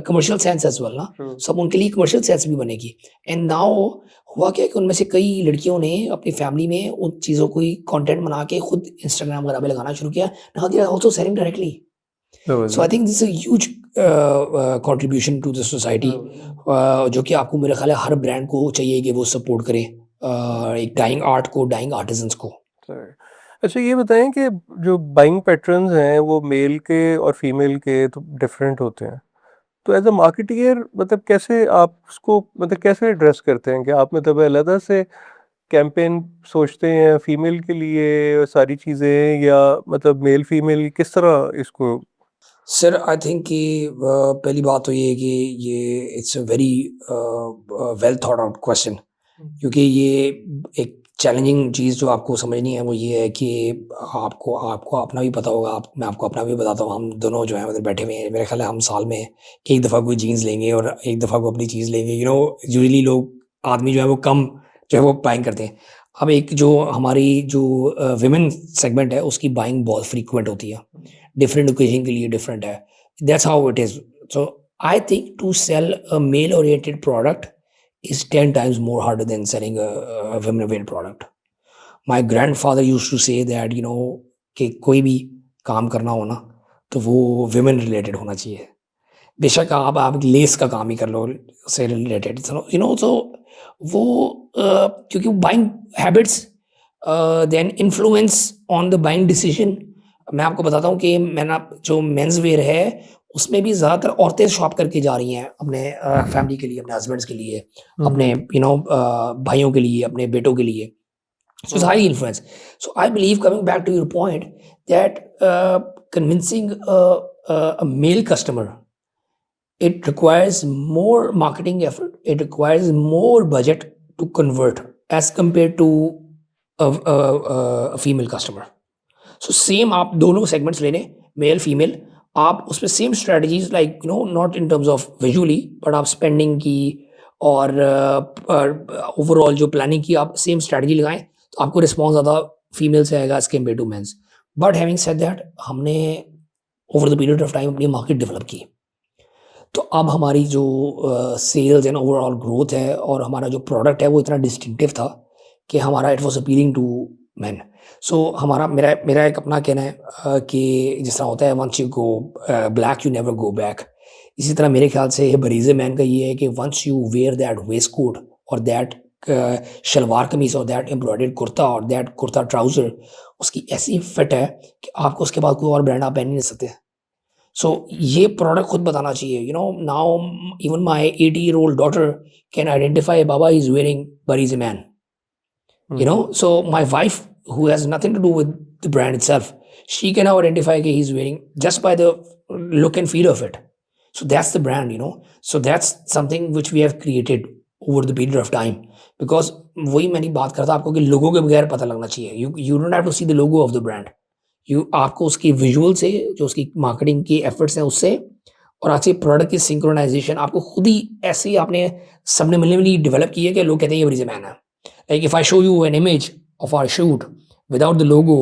commercial sense as well ना। सब उनके लिए कमर्शियल सेंस भी बनेगी। एंड नाउ हुआ क्या कि उनमें से कई लड़कियों ने अपनी फैमिली में उन चीज़ों को ही कंटेंट बना के खुद इंस्टाग्राम वगैरह पे लगाना शुरू किया। Now they are also selling directly. So I think this is a huge contribution to the society, जो कि आपको मेरे ख्याल है हर ब्रांड को चाहिए कि वो सपोर्ट करे एक डाइंग आर्ट को, डाइंग आर्टिजन्स को। अच्छा ये बताएं कि जो बाइंग पैटर्न्स हैं वो मेल के और फीमेल के तो डिफरेंट होते हैं, तो एज अ मार्केटियर मतलब कैसे आप उसको मतलब कैसे एड्रेस करते हैं कि आप मतलब अलग से कैंपेन सोचते हैं फीमेल के लिए सारी चीज़ें, या मतलब मेल फीमेल किस तरह इसको? सर आई थिंक कि पहली बात तो ये है कि ये it's a very well thought out question, क्योंकि ये एक चैलेंजिंग चीज़ जो आपको समझनी है वो ये है कि आपको आपको अपना भी पता होगा। मैं आपको अपना भी बताता हूँ। हम दोनों जो है मतलब बैठे हुए हैं, मेरे ख्याल है हम साल में एक दफ़ा कोई जीन्स लेंगे और एक दफ़ा को अपनी चीज़ लेंगे। यू नो यूजुअली लोग आदमी जो है वो कम जो है वो बाइंग करते हैं। अब एक जो हमारी जो विमेन सेगमेंट है उसकी बाइंग बहुत फ्रीक्वेंट होती है, डिफरेंट ओकेजन के लिए डिफरेंट है। That's how it is. So I think to sell a male oriented product is 10 times more harder than selling a women-oriented product. My grandfather used to say that, you know, कि कोई भी काम करना हो ना तो वो women related होना चाहिए। बेशक आप लेस का काम ही कर लो उससे रिलेटेड, यू नो। सो वो क्योंकि buying habits then influence on the buying decision. मैं आपको बताता हूँ कि मैंने जो मेंस वेयर है उसमें भी ज़्यादातर औरतें शॉप करके जा रही हैं अपने फैमिली के लिए, अपने हस्बैंड्स के लिए, अपने यू नो भाइयों के लिए, अपने बेटों के लिए। So it's highly influenced. So I believe, coming back to your point, that convincing a male customer, it requires more marketing effort. It requires more budget to convert as compared to a female customer. So same आप दोनों segments लेने, male female, आप उसमें same strategies like you know not in terms of visually but आप spending की और overall जो planning की आप same strategy लगाएं तो आपको रिस्पॉन्स ज़्यादा फीमेल से आएगा as compare to men's. But having said that हमने over the period of time अपनी मार्केट डेवलप की, तो अब हमारी जो सेल्स एंड ओवरऑल ग्रोथ है और हमारा जो प्रोडक्ट है वो इतना डिस्टिंक्टिव था कि हमारा it was appealing to man. So हमारा मेरा एक अपना कहना है कि जिस तरह होता है once you go black you never go back, इसी तरह मेरे ख्याल से बरीज़े मैन का ये है कि once you wear that waist coat और दैट शलवार कमीज और दैट एम्ब्रॉयडर्ड कुर्ता और दैट कुर्ता ट्राउज़र, उसकी ऐसी फिट है कि आपको उसके बाद कोई और ब्रांड आप पहन ही नहीं सकते। सो ये प्रोडक्ट खुद बताना चाहिए। You know now even my 80-year-old daughter can identify Baba is wearing Bareeze man, you know. So my wife, who has nothing to do with the brand itself, she can now identify that he's wearing just by the look and feel of it. So that's the brand, you know. So that's something which we have created over the period of time, because वही मैंने बात करता आपको कि लोगों के बगैर पता लगना चाहिए। You don't have to see the logo of the brand. आपको उसकी विजुअल से, जो उसकी मार्केटिंग की एफर्ट्स हैं उससे और आज ये प्रोडक्ट की सिंक्रोनाइजेशन आपको खुद ही ऐसे ही आपने सबलिमिनली डेवलप की है कि लोग कहते हैं ये ब्रीजे मैन है। Like if I show you an image of our shoot without the logo,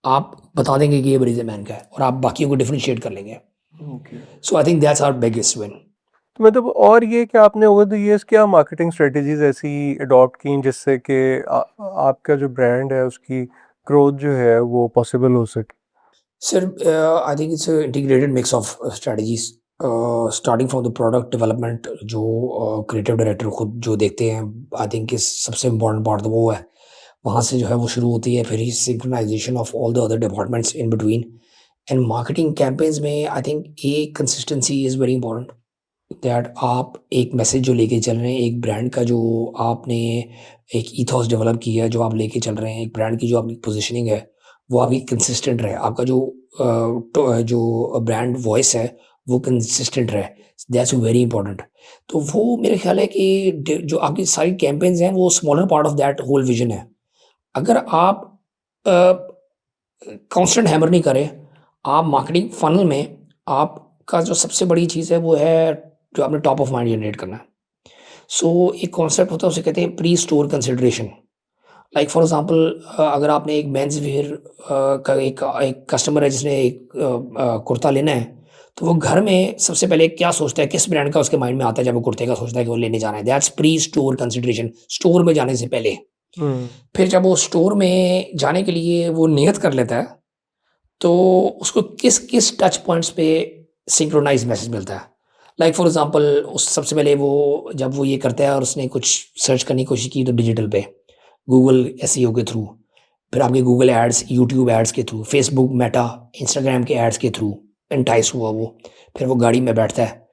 आप बता देंगे कि ये ब्रीजे मैन का है और आप बाकियों को डिफरेंशिएट कर लेंगे। Okay. So I think that's our biggest win. तो मतलब और ये कि आपने ओवर द इयर्स क्या मार्केटिंग स्ट्रेटजीज ऐसी अडॉप्ट की जिससे कि आपका जो ब्रांड है उसकी ग्रोथ जो है वो पॉसिबल हो सके? Sir, I think it's an integrated mix of strategies. Starting from the product development, जो क्रिएटिव डायरेक्टर खुद जो देखते हैं, आई थिंक इस सबसे इम्पोर्टेंट पार्ट तो वो है। वहाँ से जो है वो शुरू होती है, फिर ही synchronisation of all the other departments in between. And marketing campaigns में आई थिंक एक consistency is very important, that आप एक मैसेज जो लेके चल रहे हैं, एक ब्रांड का जो आपने एक ईथॉस डेवलप किया है, जो आप लेके चल रहे हैं, एक ब्रांड की जो आपकी पोजीशनिंग है, वो आपकी कंसिस्टेंट रहे। आपका जो ब्रांड वॉइस है वो कंसिस्टेंट रहे। That's very important. तो वो मेरे ख्याल है कि जो आपकी सारी कैंपेन्स हैं वो smaller part of that whole vision है। अगर आप कांस्टेंट हैमर नहीं करें, आप मार्केटिंग फनल में आपका जो सबसे बड़ी चीज़ है वो है जो आपने टॉप ऑफ माइंड जनरेट करना है। सो एक कॉन्सेप्ट होता है, उसे कहते हैं pre store consideration. Like for example, अगर आपने एक मेंस वेयर का एक कस्टमर है जिसने एक कुर्ता लेना है, तो वो घर में सबसे पहले क्या सोचता है, किस ब्रांड का उसके माइंड में आता है जब वो कुर्ते का सोचता है कि वो लेने जाना है। That's pre store consideration, store में जाने से पहले। फिर जब वो स्टोर में जाने के लिए वो नियत कर लेता है, तो उसको किस किस टच पॉइंट्स पे सिंक्रोनाइज मैसेज मिलता है। लाइक फॉर एग्जांपल, उस सबसे पहले वो जब वो ये करता है और उसने कुछ सर्च करने की कोशिश की तो डिजिटल पे, गूगल एसईओ के थ्रू, फिर आपके गूगल एड्स, यूट्यूब एड्स के थ्रू, फेसबुक, मेटा, इंस्टाग्राम के एड्स के थ्रू एंटाइस हुआ वो। फिर वो गाड़ी में बैठता है,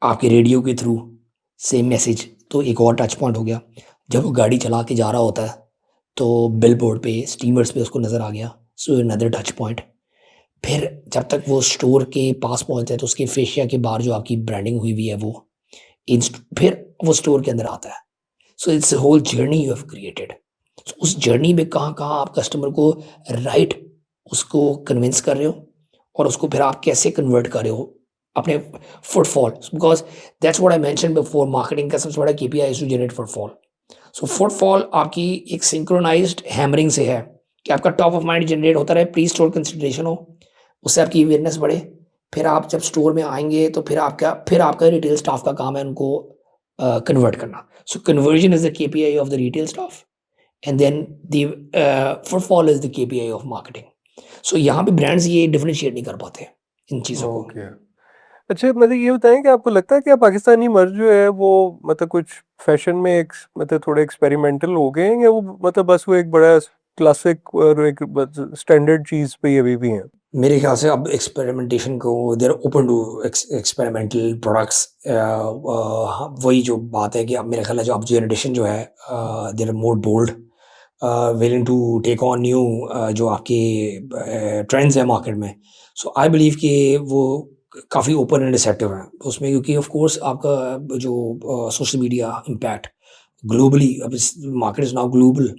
आपके रेडियो के थ्रू सेम मैसेज, तो एक और टच पॉइंट हो गया। जब वो गाड़ी चला के जा रहा होता है तो बिल बोर्ड पे, स्टीमर्स पे उसको नज़र आ गया, सो अनदर टच पॉइंट। फिर जब तक वो स्टोर के पास पहुंचता है तो उसके फेशिया के बाहर जो आपकी ब्रांडिंग हुई हुई है वो फिर वो स्टोर के अंदर आता है। So it's whole journey you have created. उस जर्नी में कहाँ कहाँ आप कस्टमर को राइट उसको कन्विंस कर रहे हो और उसको फिर आप कैसे कन्वर्ट कर रहे हो अपने footfall, because that's what I mention before, marketing का सबसे बड़ा KPI is to generate footfall. So footfall आपकी एक सिंक्रोनाइज्ड हैमरिंग से है कि आपका टॉप ऑफ माइंड जनरेट होता रहे, प्री स्टोर कंसिडरेशन हो, उससे आपकी अवेयरनेस बढ़े। फिर आप जब स्टोर में आएंगे तो फिर आपका रिटेल स्टाफ का काम है उनको कन्वर्ट करना। So conversion is the KPI of the retail staff and then the footfall is the KPI of marketing. So यहाँ पे ब्रांड्स ये डिफरेंशिएट नहीं कर पाते इन चीज़ों को। ओके। अच्छा, मतलब ये बताएं कि आपको लगता है कि पाकिस्तानी मर्द जो है वो मतलब कुछ फैशन में मतलब थोड़े एक्सपेरिमेंटल हो गए हैं, या वो मतलब बस वो एक बड़ा क्लासिक और एक स्टैंडर्ड चीज़ पे ही अभी भी हैं? मेरे ख्याल से अब एक्सपेरिमेंटेशन को देर ओपन टू एक्सपेरिमेंटल प्रोडक्ट्स। वही जो बात है कि अब मेरे ख्याल है जो अब जनरेशन जो है they're more bold, willing to take on new जो आपके ट्रेंड्स हैं मार्केट में। सो आई बिलीव कि वो काफ़ी ओपन एंड रिसेप्टिव हैं उसमें, क्योंकि ऑफ कोर्स आपका जो सोशल मीडिया इम्पैक्ट ग्लोबली, अब इस मार्केट इज़ नाउ ग्लोबल।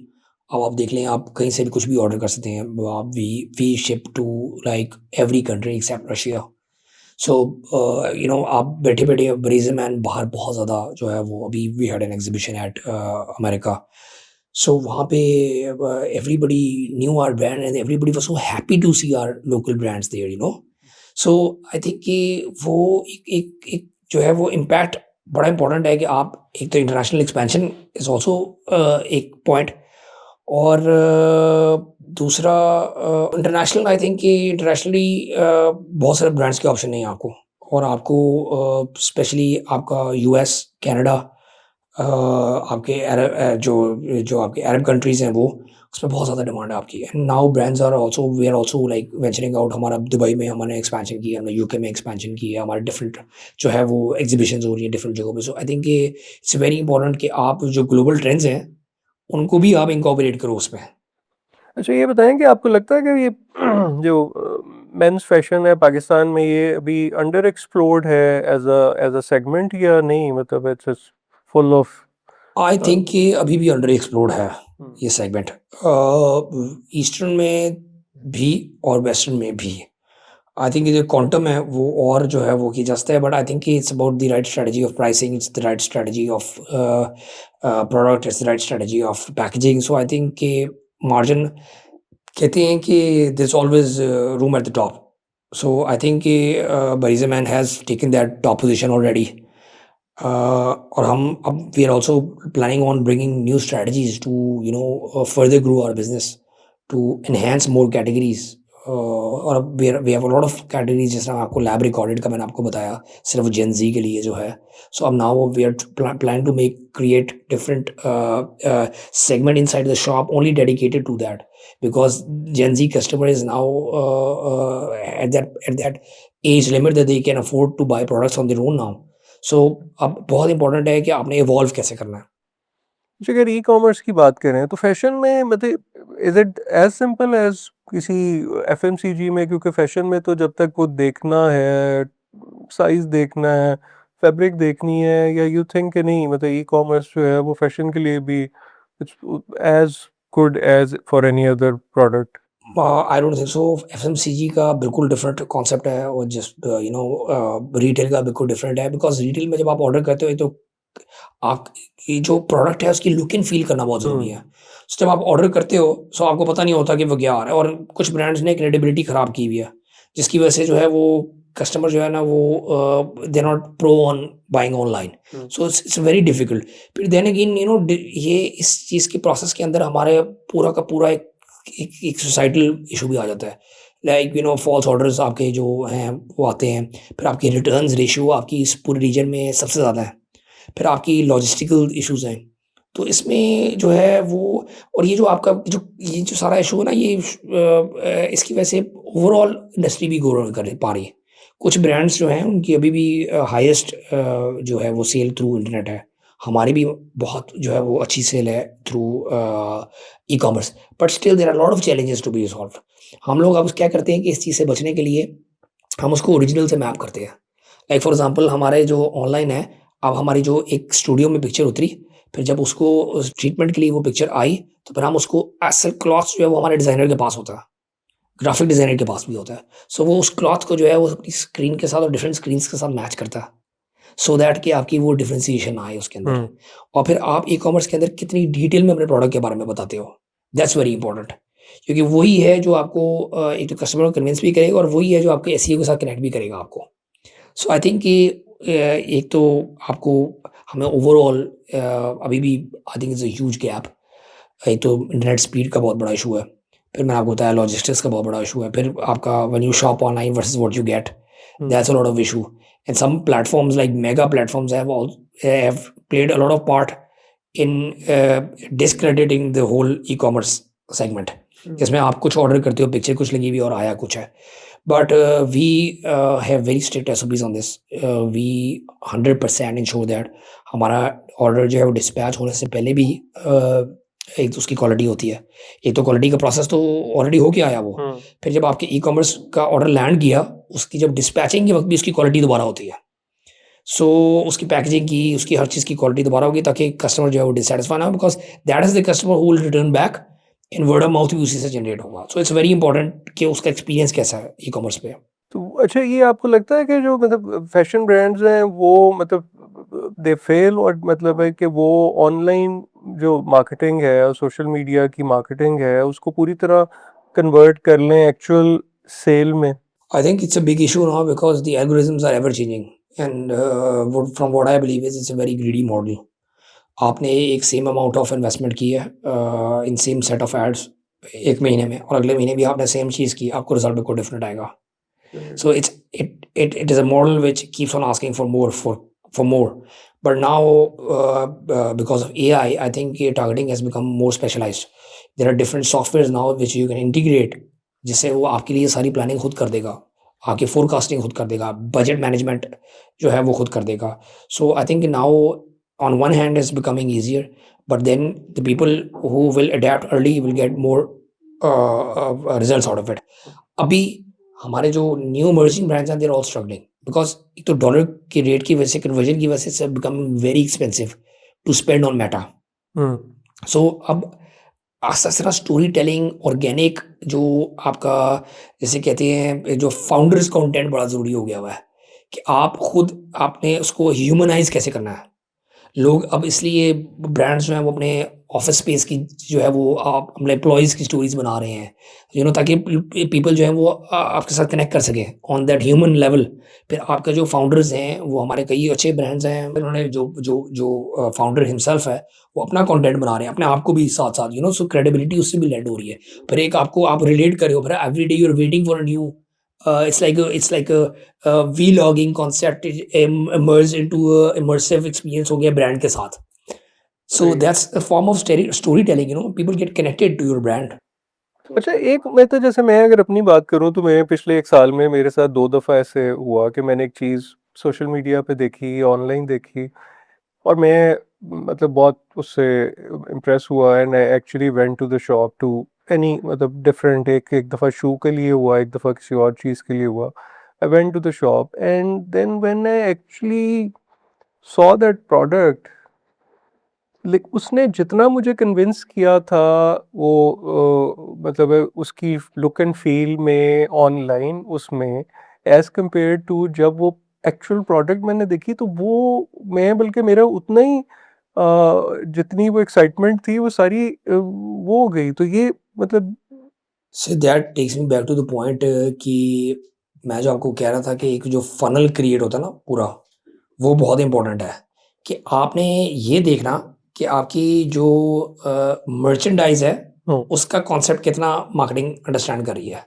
अब आप देख लें, आप कहीं से भी कुछ भी ऑर्डर कर सकते हैं। आप we ship to like every country except Russia. So आप बैठे बैठे ब्रेजन मैन बाहर बहुत ज़्यादा जो है वो, अभी we had an exhibition at America. So वहाँ पे everybody knew our brand and everybody was so happy to see our local brands there. So I think कि वो एक जो है वो इम्पैक्ट बड़ा इंपॉर्टेंट है कि आप एक तो इंटरनेशनल एक्सपेंशन इज़ ऑल्सो एक पॉइंट, और दूसरा इंटरनेशनल, आई थिंक कि इंटरनेशनली बहुत सारे ब्रांड्स के ऑप्शन नहीं है आपको, और आपको स्पेशली आपका यूएस, कनाडा, आपके अरब जो आपके अरब कंट्रीज़ हैं वो, उसमें बहुत ज़्यादा डिमांड है आपकी। And now brands are also, we are also like venturing out. हमारा दुबई में हमने एक्सपेंशन की है, हमने यूके में एक्सपेंशन की है, हमारे डिफरेंट जो है वो एग्जीबिशंस हो रही है डिफरेंट जगहों पे। So I think it's very important कि आप जो ग्लोबल ट्रेंड्स हैं उनको भी आप इनकॉर्पोरेट करो उसमें। अच्छा, ये बताएं कि आपको लगता है कि ये जो मेंस फैशन है पाकिस्तान में, ये अभी अंडर एक्सप्लोर्ड है एज अ सेगमेंट या नहीं? मतलब it's full of I think कि अभी भी अंडर एक्सप्लोर्ड है ये सेगमेंट, ईस्टर्न में भी और वेस्टर्न में भी। आई थिंक जो क्वांटम है वो और जो है वो की जाता है, but I think it's about the right strategy of pricing, it's the right strategy of product, it's the right strategy of packaging. So I think कि मार्जिन कहते हैं कि there's always room at the top. So I think Bariza Man has taken that top position already. और हम अब we are also planning on bringing new strategies to further grow our business, to enhance more categories. और अब we have a lot of categories, जैसे आपको lab recorded का मैंने आपको बताया सिर्फ Gen Z के लिए जो है. So अब now we are planning to create different segment inside the shop only dedicated to that, because Gen Z customer is now at that age limit that they can afford to buy products on their own now. So अब बहुत important है कि आपने evolve कैसे करना है. जो अगर ई कॉमर्स की बात करें तो फैशन में मतलब is it as simple as किसी एफएमसीजी में, क्योंकि फैशन में तो जब तक वो देखना है, साइज देखना है, फैब्रिक देखनी है, या यू थिंक कि नहीं मतलब ई कॉमर्स जो है वो फैशन के लिए भी as good as for any other product? I don't think so. FMCG का बिल्कुल डिफरेंट कॉन्सेप्ट है और जस्ट रिटेल का बिल्कुल डिफरेंट है, बिकॉज रिटेल में जब आप ऑर्डर करते हो तो आप की जो प्रोडक्ट है उसकी लुक एंड फील करना बहुत ज़रूरी है. So, जब आप ऑर्डर करते हो सो आपको पता नहीं होता कि वो क्या आ रहा है, और कुछ ब्रांड्स ने क्रेडिबिलिटी ख़राब की हुई है जिसकी वजह से जो है वो कस्टमर जो है ना वो they not pro on buying online. So it's very difficult. फिर देन अगेन ये इस चीज़ की प्रोसेस के अंदर हमारे पूरा का पूरा एक सोसाइटल इशू भी आ जाता है. लाइक फॉल्स ऑर्डर्स आपके जो हैं वो आते हैं. फिर आपकी रिटर्न्स रेशियो आपकी इस पूरे रीजन में सबसे ज़्यादा है. फिर आपकी लॉजिस्टिकल इश्यूज हैं. तो इसमें जो है वो, और ये जो आपका ये जो सारा इशू है ना, ये इसकी वजह से ओवरऑल इंडस्ट्री भी ग्रो कर पा रही है. कुछ ब्रांड्स जो हैं उनकी अभी भी हाईएस्ट जो है वो सेल थ्रू इंटरनेट है. हमारी भी बहुत जो है वो अच्छी सेल है through e commerce, but still there are lot of challenges to be resolve. हम लोग अब क्या करते हैं कि इस चीज़ से बचने के लिए हम उसको ओरिजिनल से मैप करते हैं. लाइक फॉर एग्जांपल हमारे जो ऑनलाइन है, अब हमारी जो एक स्टूडियो में पिक्चर उतरी, फिर जब उसको ट्रीटमेंट के लिए वो पिक्चर आई तो फिर हम उसको एसल क्लॉथ जो है वो हमारे डिज़ाइनर के पास होता है, ग्राफिक डिज़ाइनर के पास भी होता है. सो वो उस क्लॉथ को जो है वो अपनी स्क्रीन के साथ और डिफरेंट स्क्रीन के साथ मैच करता है, सो दैट कि आपकी वो डिफ्रेंसिएशन आए उसके अंदर. और फिर आप ई कॉमर्स के अंदर कितनी डिटेल में अपने प्रोडक्ट के बारे में बताते हो, दैट्स वेरी इंपॉर्टेंट. क्योंकि वही है जो आपको एक तो कस्टमर को कन्विंस भी करेगा और वही है जो आपके एसईओ के साथ कनेक्ट भी करेगा आपको. सो आई थिंक कि एक तो आपको हमें ओवरऑल अभी भी I think is a huge gap. एक तो इंटरनेट स्पीड का बहुत बड़ा इशू है. फिर मैंने आपको बताया लॉजिस्टिक्स का बहुत बड़ा इशू है. फिर आपका when you shop online versus what you get, that's a lot of issue. And some platforms like mega platforms have played a lot of part in discrediting the whole e commerce segment, जिसमें आप कुछ order करते हो, picture कुछ लगी हुई और आया कुछ है. But we have very strict SOPs on this. We 100% ensure that हमारा ऑर्डर जो है वो डिस्पैच होने से पहले भी एक तो उसकी क्वालिटी होती है. एक तो क्वालिटी का प्रोसेस तो ऑलरेडी हो के आया वो. फिर जब आपके ई कॉमर्स का ऑर्डर लैंड किया, उसकी जब डिस्पैचिंग के वक्त भी उसकी क्वालिटी दोबारा होती है. सो उसकी पैकेजिंग की, उसकी हर चीज़ की क्वालिटी दोबारा होगी ताकि कस्टमर जो है वो डिससेटिस्फाई ना हो, because that is the customer who will return back. In word of mouth भी उसी से जनरेट होगा. सो इट्स वेरी इंपॉर्टेंट कि उसका एक्सपीरियंस कैसा है ई कॉमर्स पे. तो अच्छा, ये आपको लगता है कि जो मतलब फैशन ब्रांड्स हैं वो मतलब दे फेल, और मतलब है कि वो ऑनलाइन जो मार्केटिंग है और सोशल मीडिया की मार्केटिंग है उसको पूरी तरह कन्वर्ट कर लें एक्चुअल सेल में? I think it's a big issue now because the algorithms are ever changing, and from what I believe is it's a very greedy model. आपने एक सेम अमाउंट ऑफ इन्वेस्टमेंट की है in same set of ads एक महीने में, और अगले महीने भी आपने सेम चीज़ की, आपको रिजल्ट बिल्कुल डिफरेंट आएगा. So it is a model which keeps on asking for more. But now because of AI, I think targeting has become more specialized. There are different softwares now which you can integrate, जिससे वो आपके लिए सारी planning खुद कर देगा, आपकी forecasting खुद कर देगा, बजट मैनेजमेंट जो है वो खुद कर देगा. So I think now on one hand it's becoming easier, but then the people who will adapt early will get more results out of it. अभी हमारे जो न्यू इमर्जिंग ब्रांड्स हैं, देयर ऑल स्ट्रगलिंग बिकॉज एक तो dollar की rate की वजह से, कन्वर्जन की वजह से becoming very expensive to spend on Meta. So अब आस्ता आस्ता स्टोरी टेलिंग ऑर्गेनिक जो आपका जैसे कहते हैं जो फाउंडर्स कंटेंट बड़ा ज़रूरी हो गया हुआ है कि आप खुद आपने उसको ह्यूमनाइज कैसे करना है। लोग अब इसलिए ब्रांड्स जो हैं वो अपने ऑफिस स्पेस की जो है वो आप अपने एम्प्लॉयज़ की स्टोरीज बना रहे हैं ताकि पीपल जो है वो आपके साथ कनेक्ट कर सकें ऑन दैट ह्यूमन लेवल। फिर आपका जो फाउंडर्स हैं वो हमारे कई अच्छे ब्रांड्स हैं उन्होंने जो जो जो फाउंडर हिमसेल्फ है वो अपना कंटेंट बना रहे हैं अपने आप को भी साथ साथ सो क्रेडिबिलिटी उससे भी लैंड हो रही है। फिर एक आपको आप रिलेट कर रहे हो फिर every day you are waiting for a new it's like a vlogging concept emerged into a immersive experience हो गया ब्रांड के साथ। So Right. that's a form of storytelling, people get connected to your brand. अच्छा, एक मैं तो जैसे मैं अगर अपनी बात करूं तो मैं पिछले 1 साल में मेरे साथ 2 दफ़ा ऐसे हुआ कि मैंने एक चीज़ सोशल मीडिया पे देखी, ऑनलाइन देखी, और मैं मतलब बहुत उससे इम्प्रेस हुआ and I actually went to the shop to any मतलब डिफरेंट, एक दफ़ा शू के लिए हुआ, एक दफ़ा किसी और चीज़ के लिए हुआ। I went to the shop and then when I actually saw that product, लेकिन उसने जितना मुझे कन्विंस किया था वो मतलब उसकी लुक एंड फील में ऑनलाइन उसमें, एज़ कम्पेयर टू जब वो एक्चुअल प्रोडक्ट मैंने देखी, तो वो मैं बल्कि मेरा उतना ही जितनी वो एक्साइटमेंट थी वो सारी वो हो गई। तो ये मतलब So that takes me back to the point कि मैं जो आपको कह रहा था कि एक जो फनल क्रिएट होता है ना पूरा वो बहुत इंपॉर्टेंट है कि आपने ये देखना कि आपकी जो मर्चेंडाइज है उसका कॉन्सेप्ट कितना मार्केटिंग अंडरस्टैंड कर रही है।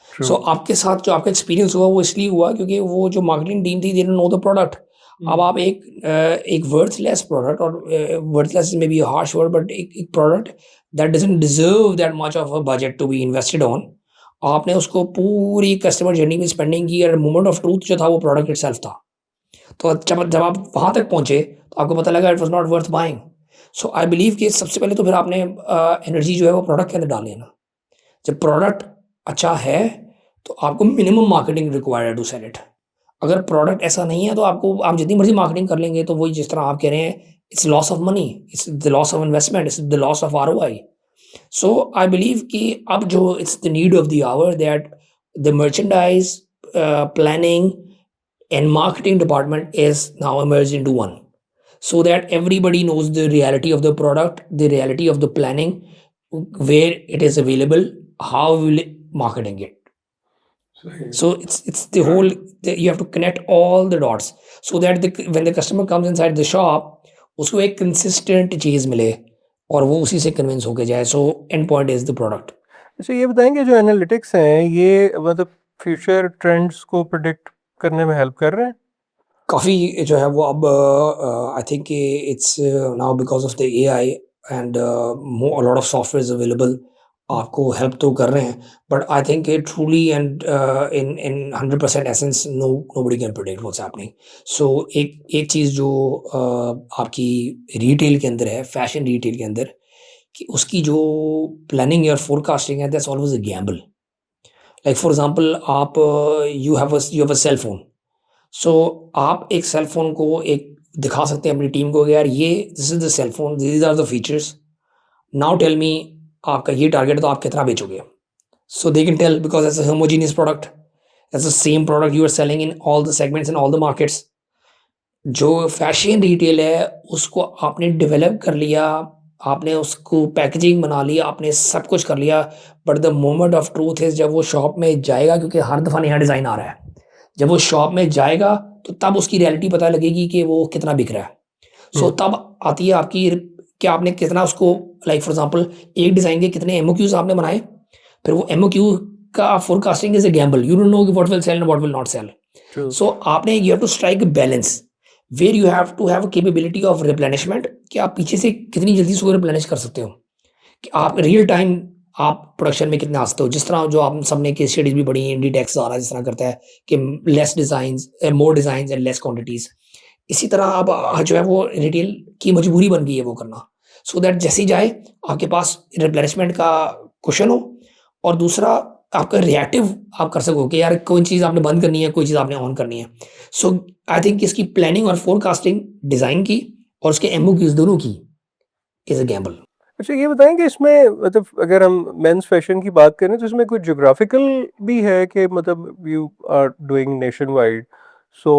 True. सो आपके साथ जो आपका एक्सपीरियंस हुआ वो इसलिए हुआ क्योंकि वो जो मार्केटिंग टीम थी दे नो द प्रोडक्ट। अब आप एक वर्थलेस प्रोडक्ट और वर्थलेस में बी हार्श वर्ड बट एक product that doesn't deserve that much of a budget to be invested on, आपने उसको पूरी कस्टमर जर्नी में स्पेंडिंग की और मोमेंट ऑफ ट्रूथ जो था वो प्रोडक्ट इटसेल्फ था। तो जब आप वहाँ तक पहुँचे तो आपको पता लगा it was not worth buying. So I believe कि सबसे पहले तो फिर आपने एनर्जी जो है वो प्रोडक्ट के अंदर डाल लेना। जब प्रोडक्ट अच्छा है तो आपको मिनिमम मार्केटिंग रिक्वायर्ड है टू सेल इट। अगर प्रोडक्ट ऐसा नहीं है तो आपको आप जितनी मर्जी मार्केटिंग कर लेंगे तो वही जिस तरह आप कह रहे हैं it's loss of money, it's the loss of investment, it's the loss of ROI. So I believe कि अब जो it's the need of the hour that the merchandise planning and marketing department is now emerged into one, so that everybody knows the reality of the product, the reality of the planning, where it is available, how will marketing it. So it's the whole you have to connect all the dots so that when the customer comes inside the shop उसको एक consistent चीज़ मिले और वो उसी से convince होके जाए। So and point is the product. अच्छा, ये बताएंगे जो एनालिटिक्स हैं ये मतलब फ्यूचर ट्रेंड्स को प्रिडिक्ट करने में हेल्प कर रहे हैं? काफ़ी जो है वो अब I think it's now because of the AI and lot of software available आपको हेल्प तो कर रहे हैं but I think it truly and in 100% essence nobody can predict what's happening. So एक चीज़ जो आपकी रिटेल के अंदर है, फैशन रिटेल के अंदर, कि उसकी जो प्लानिंग और फोरकास्टिंग है that's always a gamble. Like for example आप you have a cell phone. So आप एक सेल फोन को एक दिखा सकते हैं अपनी टीम को यार ये this is the cell phone, this are the features, now tell me आपका ये टारगेट है तो आप कितना बेचोगे। So they can tell because as a homogeneous product, as the same product you are selling in all the segments in all the markets. जो fashion retail है उसको आपने डेवलप कर लिया, आपने उसको पैकेजिंग बना ली, आपने सब कुछ कर लिया, but the moment of truth is जब वो शॉप में जाएगा, क्योंकि हर दफ़ा नया डिज़ाइन आ रहा है, जब वो शॉप में जाएगा तो तब उसकी रियलिटी पता लगेगी कि वो कितना बिक रहा है। सो तब आती है आपकी कि आपने कितना उसको, लाइक फॉर एग्जांपल एक डिज़ाइन के कितने एमओक्यूज आपने बनाए, फिर वो एमओक्यू का forecasting is a gamble, you don't know what will sell and what will not sell. So आपने you have to strike a balance where you have to have capability of replenishment, कि आप पीछे से कितनी जल्दी उसको replenish कर सकते हो, कि आप रियल टाइम आप प्रोडक्शन में कितने आते हो। जिस तरह जो आप सबने केस स्टडीज भी पढ़ी हैं, इंडीटेक्स आ रहा है जिस तरह करता है कि less designs more designs and less quantities, इसी तरह आप जो है वो रिटेल की मजबूरी बन गई है वो करना, सो दैट जैसे ही जाए आपके पास रिप्लेनिशमेंट का क्वेश्चन हो, और दूसरा आपका रिएक्टिव आप कर सको कि यार कोई चीज़ आपने बंद करनी है, कोई चीज़ आपने ऑन करनी है। सो आई थिंक इसकी प्लानिंग और फोरकास्टिंग डिज़ाइन की और उसके एमओक्यूज दोनों की इज अ गैम्बल। अच्छा ये बताएं कि इसमें मतलब अगर हम मेंस फैशन की बात करें तो इसमें कोई ज्योग्राफिकल भी है कि मतलब you are doing nation wide, so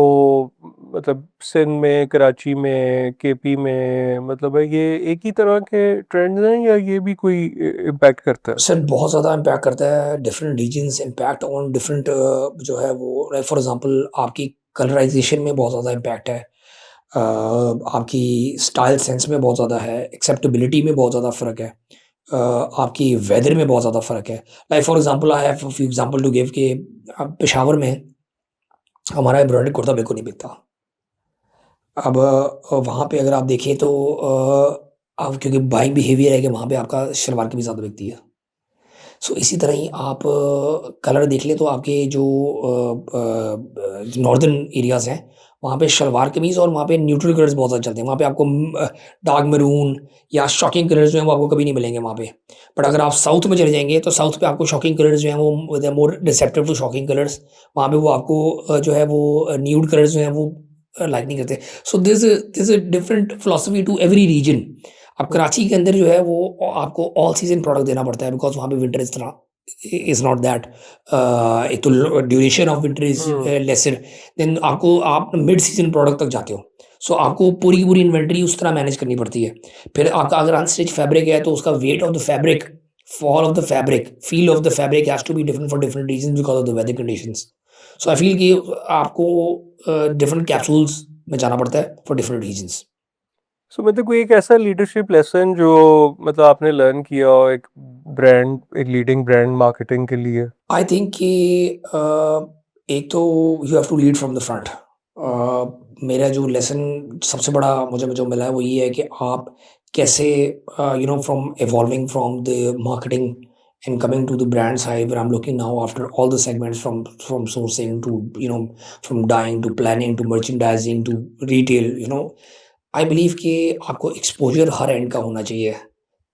मतलब सिंध में, कराची में, केपी में, मतलब है ये एक ही तरह के ट्रेंड्स हैं या ये भी कोई इम्पैक्ट करता है? सर बहुत ज़्यादा इम्पैक्ट करता है, different regions impact on different जो है वो, लाइक फॉर एग्जांपल आपकी कलराइजेशन में बहुत ज़्यादा इम्पैक्ट है, आपकी स्टाइल सेंस में बहुत ज़्यादा है, एक्सेप्टेबिलिटी में बहुत ज़्यादा फ़र्क है, आपकी वेदर में बहुत ज़्यादा फ़र्क है। Like for example I have few example to give कि पेशावर में हमारा एम्ब्रॉयडरी कुर्ता बिल्कुल नहीं बिकता। अब वहाँ पे अगर आप देखें तो अब क्योंकि बाइंग बिहेवियर है कि वहाँ पे आपका शलवार कमीज़ ज़्यादा बिकती है। सो इसी तरह ही आप कलर देख लें तो आपके जो नॉर्दर्न एरियाज़ हैं, वहाँ पे शलवार कमीज़ और वहाँ पे न्यूट्रल कलर्स बहुत ज़्यादा चलते हैं। वहाँ पे आपको डार्क मैरून या शॉकिंग कलर्स जो हैं वो आपको कभी नहीं मिलेंगे वहाँ पे। बट अगर आप साउथ में चले जाएँगे तो साउथ पे आपको शॉकिंग कलर्स जो हैं वो they are more receptive to shocking colours. वहाँ पे वो आपको जो है वो न्यूड कलर्स जो हैं वो लाइक नहीं करते। So this a different philosophy to every region. अब कराची के अंदर जो है वो आपको ऑल सीजन प्रोडक्ट देना पड़ता है बिकॉज़ वहाँ पे विंटर इज़ नॉट दैट, एक तो duration of winter is lesser, then आपको आप मिड सीजन प्रोडक्ट तक जाते हो। सो आपको पूरी की पूरी इन्वेंटरी उस तरह मैनेज करनी पड़ती है। फिर आपका अगर अनस्टिच फैब्रिक है तो उसका weight of the fabric, fall of the fabric, feel of the fabric has to be different for different regions because of the weather conditions. So I feel कि आपको डिफरेंट कैप्सूल्स में जाना पड़ता है for different reasons. सो मतलब कोई एक ऐसा लीडरशिप लेसन जो मतलब आपने लर्न किया हो एक ब्रांड, एक लीडिंग ब्रांड मार्केटिंग के लिए? आई थिंक कि एक तो you have to lead from the front. मेरा जो लेसन सबसे बड़ा मुझे जो मिला है वो ये है कि आप कैसे from evolving from the marketing and coming to the brand side where I'm looking now after all the segments from sourcing to from dyeing to planning to merchandising to retail, I believe कि आपको exposure her and का होना चाहिए,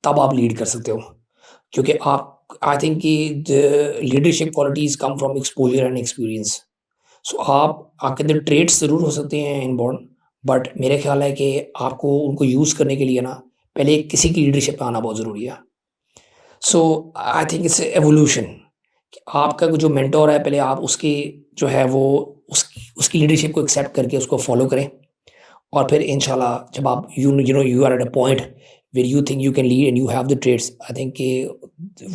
तब आप lead कर सकते हो। क्योंकि आप आई थिंक कि the leadership qualities come from exposure and experience. So आपके अंदर ट्रेड्स ज़रूर हो सकते हैं इनबॉर्न, बट मेरे ख्याल है कि आपको उनको यूज़ करने के लिए ना पहले किसी की लीडरशिप पे आना बहुत ज़रूरी है। सो आई थिंक इट्स एवोल्यूशन कि आपका जो मेंटोर है पहले आप उसकी जो है वो उसकी लीडरशिप को एक्सेप्ट करके उसको फॉलो करें, और फिर इंशाल्लाह जब आप you are at a point where you think you can lead and you have the trades, I think कि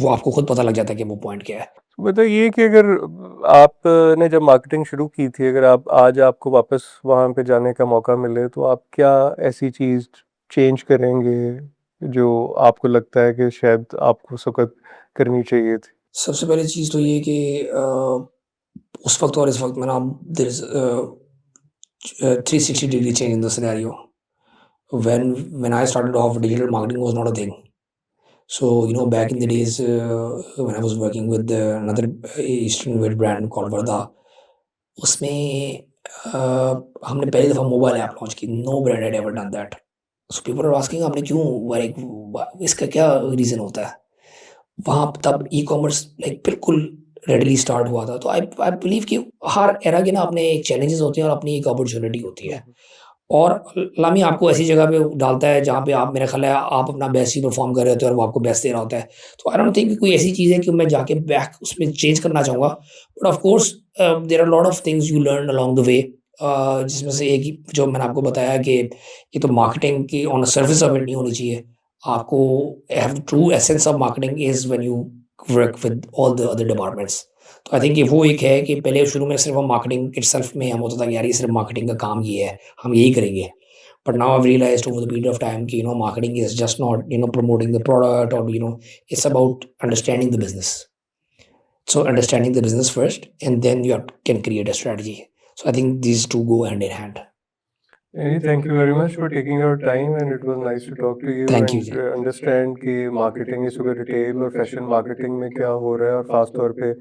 वो आपको खुद पता लग जाता है कि वो पॉइंट क्या है। मतलब ये कि अगर आपने जब मार्केटिंग शुरू की थी, अगर आप आज आपको वापस वहाँ पे जाने का मौका मिले तो आप क्या ऐसी चीज़ चेंज करेंगे जो आपको लगता है कि शायद आपको उस वक़्त करनी चाहिए थी? सबसे पहली चीज़ तो ये कि उस वक्त और इस वक्त में ना there is 360 degree change in the scenario. When I started off, digital marketing was not a thing. So back in the days when I was working with another Eastern wear brand called Varda, उसमें हमने पहली दफ़ा mobile app launch की। No brand had ever done that. So people are asking आपने क्यों, like इसका क्या reason होता है? वहाँ तब ई-कॉमर्स लाइक बिल्कुल रेडीली स्टार्ट हुआ था। तो आई बिलीव कि हर एरा के ना अपने एक चैलेंजेस होते हैं और अपनी एक अपॉर्चुनिटी होती है। और लामी आपको ऐसी जगह पे डालता है जहाँ पे आप, मेरा ख्याल है, आप अपना बेस्ट ही परफॉर्म कर रहे होते हैं और वो आपको बेस्ट दे रहा होता है। तो आई डोंट थिंक कोई ऐसी चीज़ है कि मैं जाके बैक उसमें चेंज करना चाहूँगा। But of course there are lot of things you learn along the way, जिसमें से एक ही जो मैंने आपको बताया कि ये तो मार्केटिंग की on the surface of it नहीं होनी चाहिए। आपको have true essence of marketing is when you work with all the other departments. तो आई थिंक ये वो एक है कि पहले शुरू में सिर्फ हम मार्केटिंग इटसेल्फ में हम होता था कि यार ये सिर्फ मार्केटिंग का काम ये है, हम यही करेंगे। But now I realized over the period of time कि marketing is just not promoting the product, और it's about understanding the business. So understanding the business first, and then you can create a strategy. So I think these two go hand in hand. Thank you very much for taking your time, and it was nice to talk to you Thank you and जी। understand कि marketing इस वक्त retail और fashion marketing में क्या हो रहा है, और ख़ास तौर पे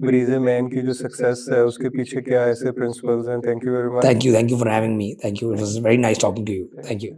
ब्रीजे मैन की जो सक्सेस है उसके पीछे क्या ऐसे प्रिंसिपल्स हैं। Thank you very much. Thank you for having me. Thank you. It was very nice talking to you. Thank you.